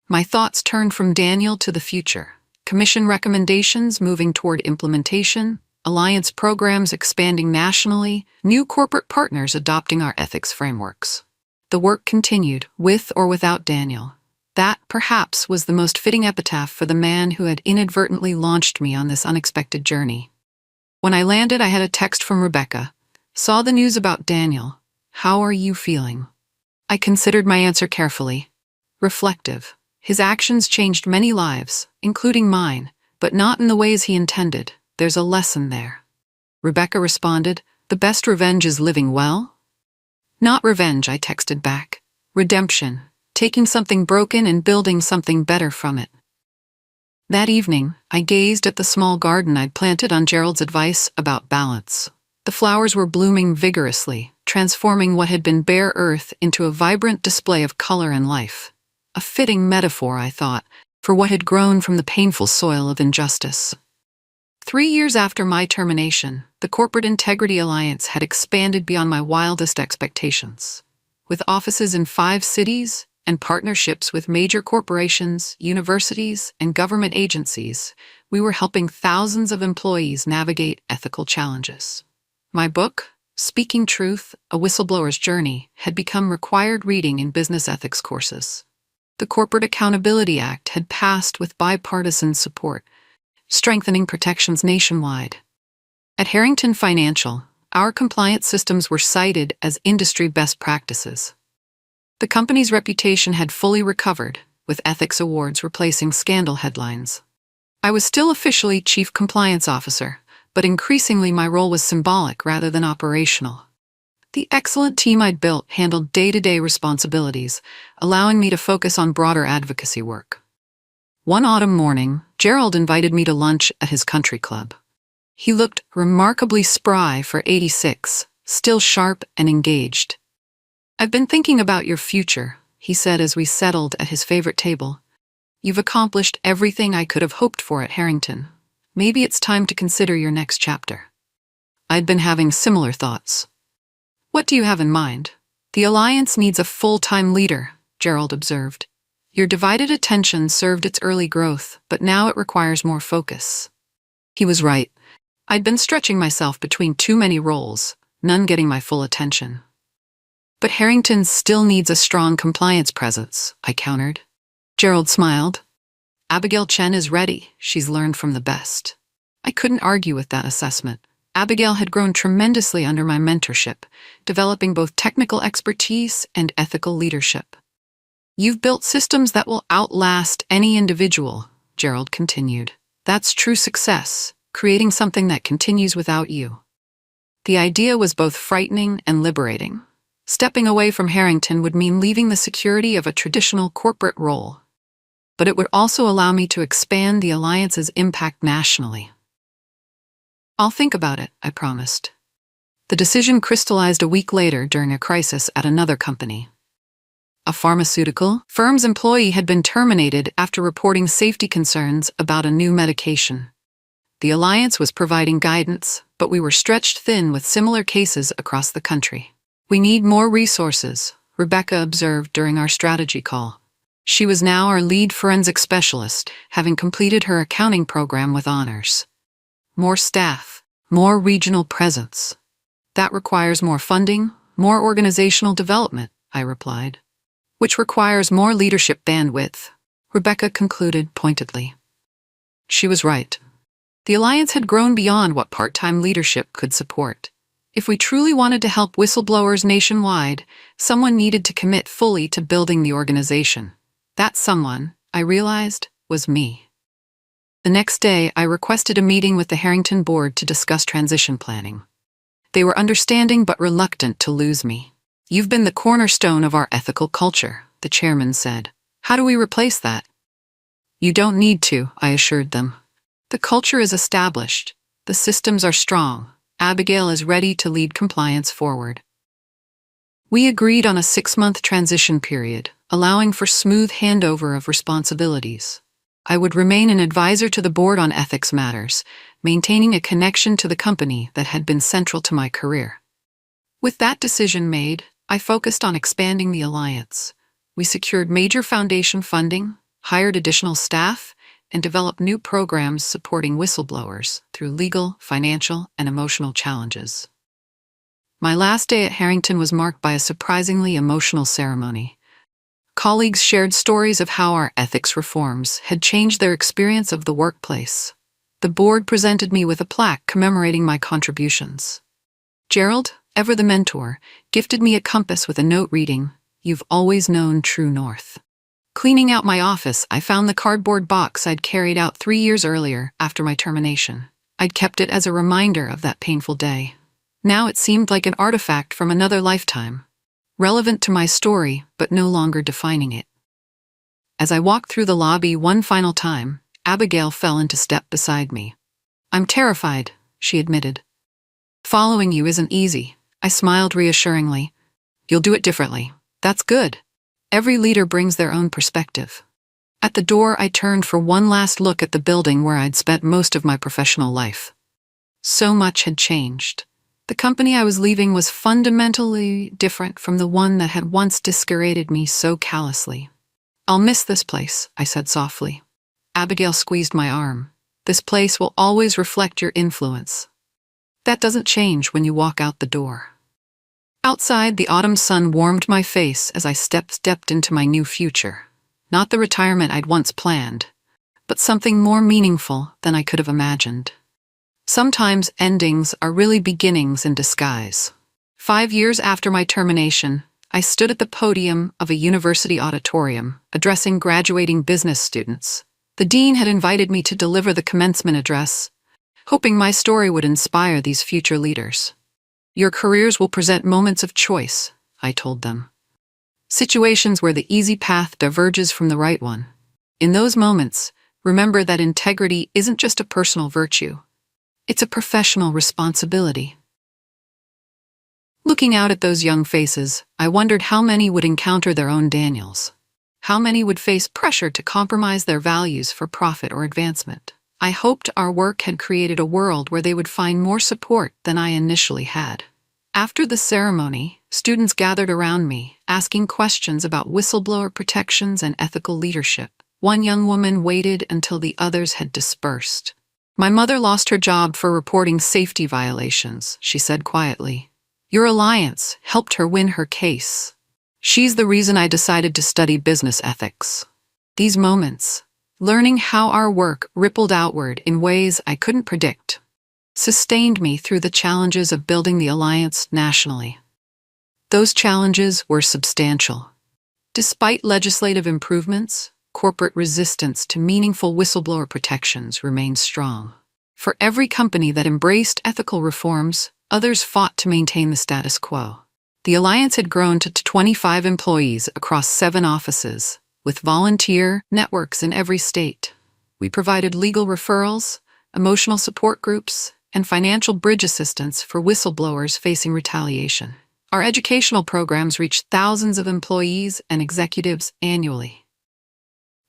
My thoughts turned from Daniel to the future. Commission recommendations moving toward implementation, Alliance programs expanding nationally, new corporate partners adopting our ethics frameworks. The work continued, with or without Daniel. That, perhaps, was the most fitting epitaph for the man who had inadvertently launched me on this unexpected journey. When I landed, I had a text from Rebecca. Saw the news about Daniel. How are you feeling? I considered my answer carefully. Reflective. His actions changed many lives, including mine, but not in the ways he intended. There's a lesson there. Rebecca responded, the best revenge is living well? Not revenge, I texted back. Redemption. Taking something broken and building something better from it. That evening, I gazed at the small garden I'd planted on Gerald's advice about balance. The flowers were blooming vigorously, transforming what had been bare earth into a vibrant display of color and life. A fitting metaphor, I thought, for what had grown from the painful soil of injustice. 3 years after my termination, the Corporate Integrity Alliance had expanded beyond my wildest expectations. With offices in 5 cities and partnerships with major corporations, universities, and government agencies, we were helping thousands of employees navigate ethical challenges. My book, Speaking Truth, A Whistleblower's Journey, had become required reading in business ethics courses. The Corporate Accountability Act had passed with bipartisan support, strengthening protections nationwide. At Harrington Financial, our compliance systems were cited as industry best practices. The company's reputation had fully recovered, with ethics awards replacing scandal headlines. I was still officially Chief Compliance Officer, but increasingly my role was symbolic rather than operational. The excellent team I'd built handled day-to-day responsibilities, allowing me to focus on broader advocacy work. One autumn morning, Gerald invited me to lunch at his country club. He looked remarkably spry for 86, still sharp and engaged. I've been thinking about your future, he said as we settled at his favorite table. You've accomplished everything I could have hoped for at Harrington. Maybe it's time to consider your next chapter. I'd been having similar thoughts. What do you have in mind? The Alliance needs a full-time leader, Gerald observed. Your divided attention served its early growth, but now it requires more focus. He was right. I'd been stretching myself between too many roles, none getting my full attention. But Harrington still needs a strong compliance presence, I countered. Gerald smiled. Abigail Chen is ready. She's learned from the best. I couldn't argue with that assessment. Abigail had grown tremendously under my mentorship, developing both technical expertise and ethical leadership. You've built systems that will outlast any individual, Gerald continued. That's true success, creating something that continues without you. The idea was both frightening and liberating. Stepping away from Harrington would mean leaving the security of a traditional corporate role, but it would also allow me to expand the Alliance's impact nationally. I'll think about it, I promised. The decision crystallized a week later during a crisis at another company. A pharmaceutical firm's employee had been terminated after reporting safety concerns about a new medication. The Alliance was providing guidance, but we were stretched thin with similar cases across the country. We need more resources, Rebecca observed during our strategy call. She was now our lead forensic specialist, having completed her accounting program with honors. More staff, more regional presence. That requires more funding, more organizational development, I replied. Which requires more leadership bandwidth, Rebecca concluded pointedly. She was right. The Alliance had grown beyond what part-time leadership could support. If we truly wanted to help whistleblowers nationwide, someone needed to commit fully to building the organization. That someone, I realized, was me. The next day, I requested a meeting with the Harrington board to discuss transition planning. They were understanding but reluctant to lose me. You've been the cornerstone of our ethical culture, the chairman said. How do we replace that? You don't need to, I assured them. The culture is established. The systems are strong. Abigail is ready to lead compliance forward. We agreed on a 6-month transition period, allowing for smooth handover of responsibilities. I would remain an advisor to the board on ethics matters, maintaining a connection to the company that had been central to my career. With that decision made, I focused on expanding the Alliance. We secured major foundation funding, hired additional staff, and developed new programs supporting whistleblowers through legal, financial, and emotional challenges. My last day at Harrington was marked by a surprisingly emotional ceremony. Colleagues shared stories of how our ethics reforms had changed their experience of the workplace. The board presented me with a plaque commemorating my contributions. Gerald, ever the mentor, gifted me a compass with a note reading, "You've always known true north." Cleaning out my office, I found the cardboard box I'd carried out 3 years earlier after my termination. I'd kept it as a reminder of that painful day. Now it seemed like an artifact from another lifetime, relevant to my story, but no longer defining it. As I walked through the lobby one final time, Abigail fell into step beside me. "I'm terrified," she admitted. "Following you isn't easy," I smiled reassuringly. "You'll do it differently. That's good. Every leader brings their own perspective." At the door, I turned for one last look at the building where I'd spent most of my professional life. So much had changed. The company I was leaving was fundamentally different from the one that had once discourated me so callously. "I'll miss this place," I said softly. Abigail squeezed my arm. "This place will always reflect your influence. That doesn't change when you walk out the door." Outside, the autumn sun warmed my face as I stepped into my new future. Not the retirement I'd once planned, but something more meaningful than I could have imagined. Sometimes endings are really beginnings in disguise. 5 years after my termination, I stood at the podium of a university auditorium, addressing graduating business students. The dean had invited me to deliver the commencement address, hoping my story would inspire these future leaders. "Your careers will present moments of choice," I told them. "Situations where the easy path diverges from the right one. In those moments, remember that integrity isn't just a personal virtue. It's a professional responsibility." Looking out at those young faces, I wondered how many would encounter their own Daniels. How many would face pressure to compromise their values for profit or advancement. I hoped our work had created a world where they would find more support than I initially had. After the ceremony, students gathered around me, asking questions about whistleblower protections and ethical leadership. One young woman waited until the others had dispersed. "My mother lost her job for reporting safety violations," she said quietly. "Your alliance helped her win her case. She's the reason I decided to study business ethics." These moments, learning how our work rippled outward in ways I couldn't predict, sustained me through the challenges of building the Alliance nationally. Those challenges were substantial. Despite legislative improvements, corporate resistance to meaningful whistleblower protections remained strong. For every company that embraced ethical reforms, others fought to maintain the status quo. The alliance had grown to 25 employees across 7 offices, with volunteer networks in every state. We provided legal referrals, emotional support groups, and financial bridge assistance for whistleblowers facing retaliation. Our educational programs reached thousands of employees and executives annually.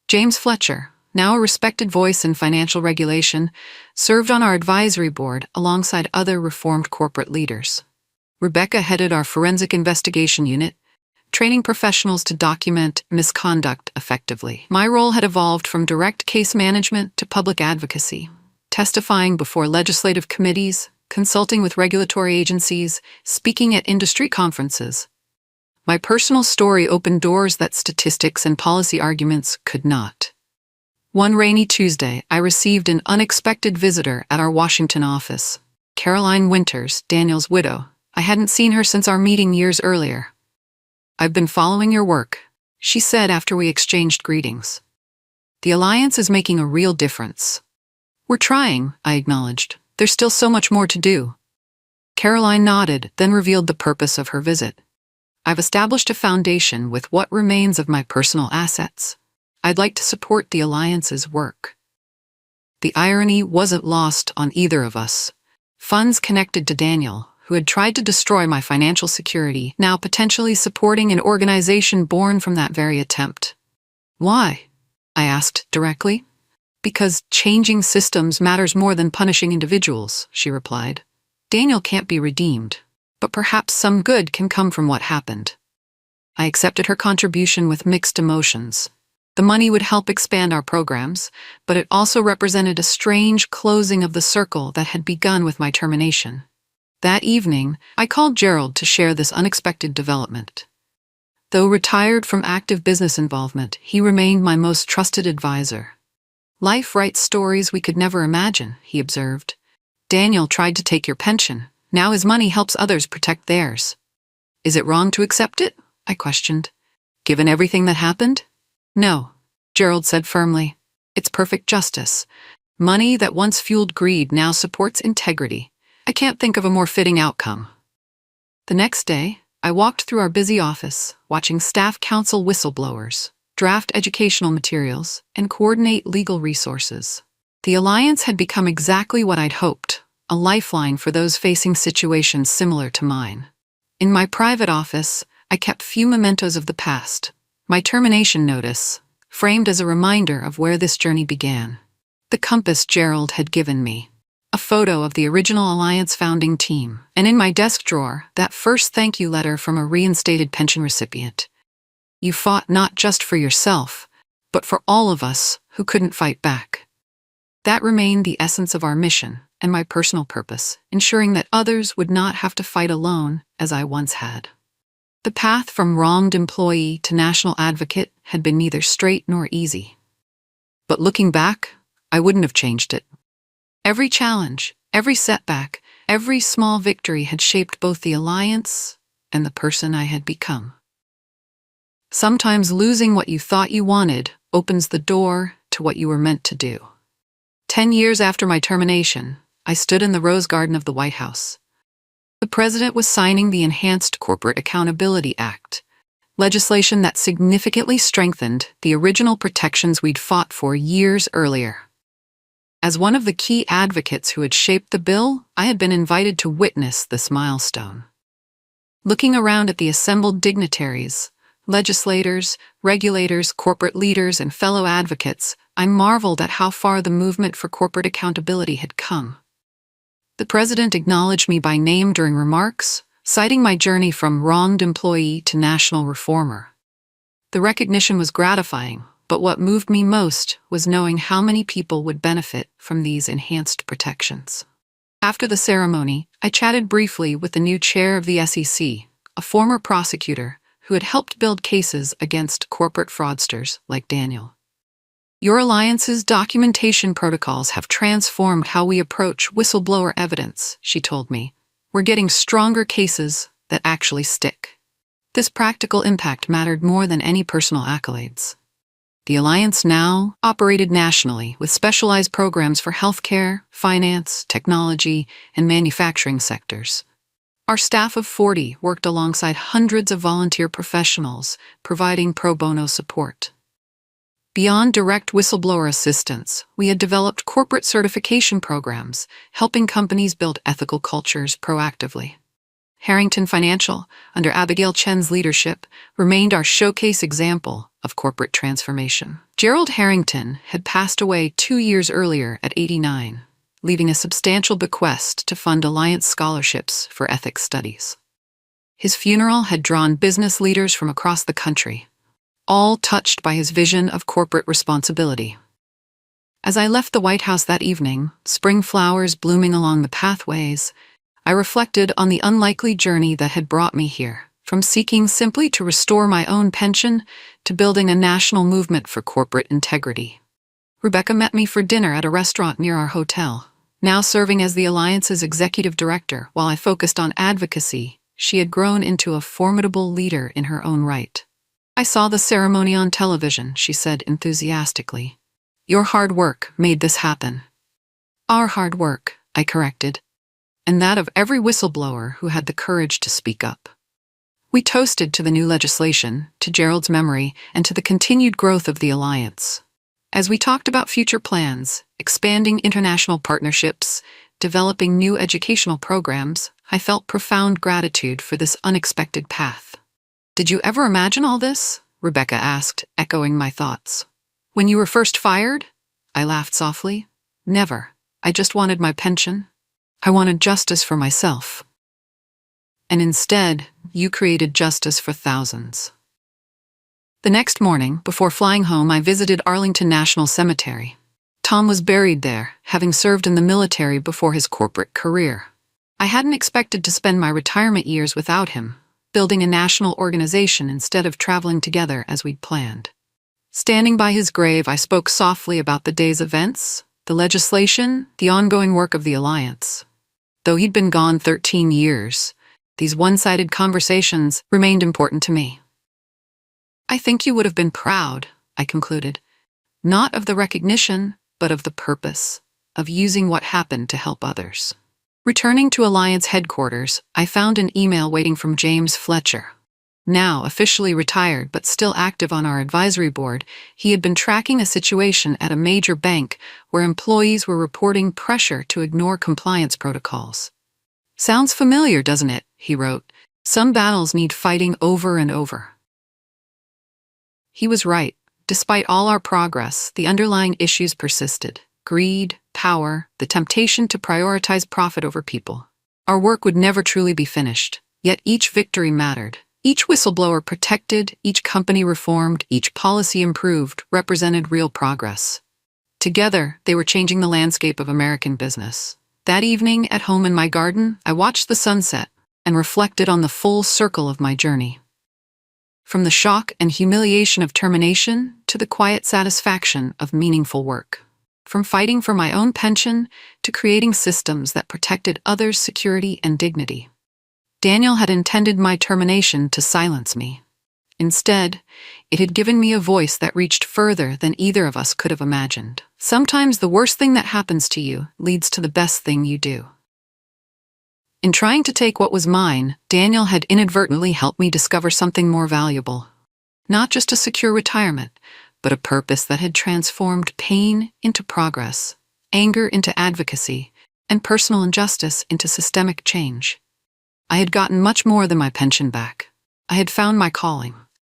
James Fletcher, now a respected voice in financial regulation, served on our advisory board alongside other reformed corporate leaders. Rebecca headed our forensic investigation unit, training professionals to document misconduct effectively. My role had evolved from direct case management to public advocacy, testifying before legislative committees, consulting with regulatory agencies, speaking at industry conferences. My personal story opened doors that statistics and policy arguments could not. One rainy Tuesday, I received an unexpected visitor at our Washington office. Caroline Winters, Daniel's widow. I hadn't seen her since our meeting years earlier. "I've been following your work," she said after we exchanged greetings. "The Alliance is making a real difference." "We're trying," I acknowledged. "There's still so much more to do." Caroline nodded, then revealed the purpose of her visit. "I've established a foundation with what remains of my personal assets. I'd like to support the Alliance's work." The irony wasn't lost on either of us. Funds connected to Daniel, who had tried to destroy my financial security, now potentially supporting an organization born from that very attempt. "Why?" I asked directly. "Because changing systems matters more than punishing individuals," she replied. "Daniel can't be redeemed, but perhaps some good can come from what happened." I accepted her contribution with mixed emotions. The money would help expand our programs, but it also represented a strange closing of the circle that had begun with my termination. That evening, I called Gerald to share this unexpected development. Though retired from active business involvement, he remained my most trusted advisor. "Life writes stories we could never imagine," he observed. "Daniel tried to take your pension. Now his money helps others protect theirs." "Is it wrong to accept it?" I questioned. "Given everything that happened?" "No," Gerald said firmly. "It's perfect justice. Money that once fueled greed now supports integrity. I can't think of a more fitting outcome." The next day, I walked through our busy office, watching staff counsel whistleblowers, draft educational materials, and coordinate legal resources. The Alliance had become exactly what I'd hoped, a lifeline for those facing situations similar to mine. In my private office, I kept few mementos of the past. My termination notice, framed as a reminder of where this journey began. The compass Gerald had given me. A photo of the original Alliance founding team, and in my desk drawer, that first thank you letter from a reinstated pension recipient. "You fought not just for yourself, but for all of us who couldn't fight back." That remained the essence of our mission and my personal purpose, ensuring that others would not have to fight alone as I once had. The path from wronged employee to national advocate had been neither straight nor easy. But looking back, I wouldn't have changed it. Every challenge, every setback, every small victory had shaped both the Alliance and the person I had become. Sometimes losing what you thought you wanted opens the door to what you were meant to do. 10 years after my termination, I stood in the Rose Garden of the White House. The president was signing the Enhanced Corporate Accountability Act, legislation that significantly strengthened the original protections we'd fought for years earlier. As one of the key advocates who had shaped the bill, I had been invited to witness this milestone. Looking around at the assembled dignitaries, legislators, regulators, corporate leaders, and fellow advocates, I marveled at how far the movement for corporate accountability had come. The president acknowledged me by name during remarks, citing my journey from wronged employee to national reformer. The recognition was gratifying, but what moved me most was knowing how many people would benefit from these enhanced protections. After the ceremony, I chatted briefly with the new chair of the SEC, a former prosecutor who had helped build cases against corporate fraudsters like Daniel. "Your Alliance's documentation protocols have transformed how we approach whistleblower evidence," she told me. "We're getting stronger cases that actually stick." This practical impact mattered more than any personal accolades. The Alliance now operated nationally with specialized programs for healthcare, finance, technology, and manufacturing sectors. Our staff of 40 worked alongside hundreds of volunteer professionals, providing pro bono support. Beyond direct whistleblower assistance, we had developed corporate certification programs, helping companies build ethical cultures proactively. Harrington Financial, under Abigail Chen's leadership, remained our showcase example of corporate transformation. Gerald Harrington had passed away 2 years earlier at 89, leaving a substantial bequest to fund Alliance scholarships for ethics studies. His funeral had drawn business leaders from across the country, all touched by his vision of corporate responsibility. As I left the White House that evening, spring flowers blooming along the pathways, I reflected on the unlikely journey that had brought me here, from seeking simply to restore my own pension to building a national movement for corporate integrity. Rebecca met me for dinner at a restaurant near our hotel. Now serving as the Alliance's executive director while I focused on advocacy, she had grown into a formidable leader in her own right. "I saw the ceremony on television," she said enthusiastically. "Your hard work made this happen." "Our hard work," I corrected, and that of every whistleblower who had the courage to speak up. We toasted to the new legislation, to Gerald's memory, and to the continued growth of the Alliance. As we talked about future plans, expanding international partnerships, developing new educational programs, I felt profound gratitude for this unexpected path. "Did you ever imagine all this?" Rebecca asked, echoing my thoughts. "When you were first fired?" I laughed softly. "Never. I just wanted my pension. I wanted justice for myself. And instead, you created justice for thousands." The next morning, before flying home, I visited Arlington National Cemetery. Tom was buried there, having served in the military before his corporate career. I hadn't expected to spend my retirement years without him, building a national organization instead of traveling together as we'd planned. Standing by his grave, I spoke softly about the day's events, the legislation, the ongoing work of the Alliance. Though he'd been gone 13 years, these one-sided conversations remained important to me. "I think you would have been proud," I concluded, "not of the recognition, but of the purpose, of using what happened to help others." Returning to Alliance headquarters, I found an email waiting from James Fletcher. Now officially retired but still active on our advisory board, he had been tracking a situation at a major bank where employees were reporting pressure to ignore compliance protocols. "Sounds familiar, doesn't it?" he wrote. "Some battles need fighting over and over." He was right. Despite all our progress, the underlying issues persisted. Greed, power, the temptation to prioritize profit over people. Our work would never truly be finished, yet each victory mattered. Each whistleblower protected, each company reformed, each policy improved, represented real progress. Together, they were changing the landscape of American business. That evening, at home in my garden, I watched the sunset and reflected on the full circle of my journey. From the shock and humiliation of termination to the quiet satisfaction of meaningful work. From fighting for my own pension to creating systems that protected others' security and dignity. Daniel had intended my termination to silence me. Instead, it had given me a voice that reached further than either of us could have imagined. Sometimes the worst thing that happens to you leads to the best thing you do. In trying to take what was mine, Daniel had inadvertently helped me discover something more valuable. Not just a secure retirement, but a purpose that had transformed pain into progress, anger into advocacy, and personal injustice into systemic change. I had gotten much more than my pension back. I had found my calling.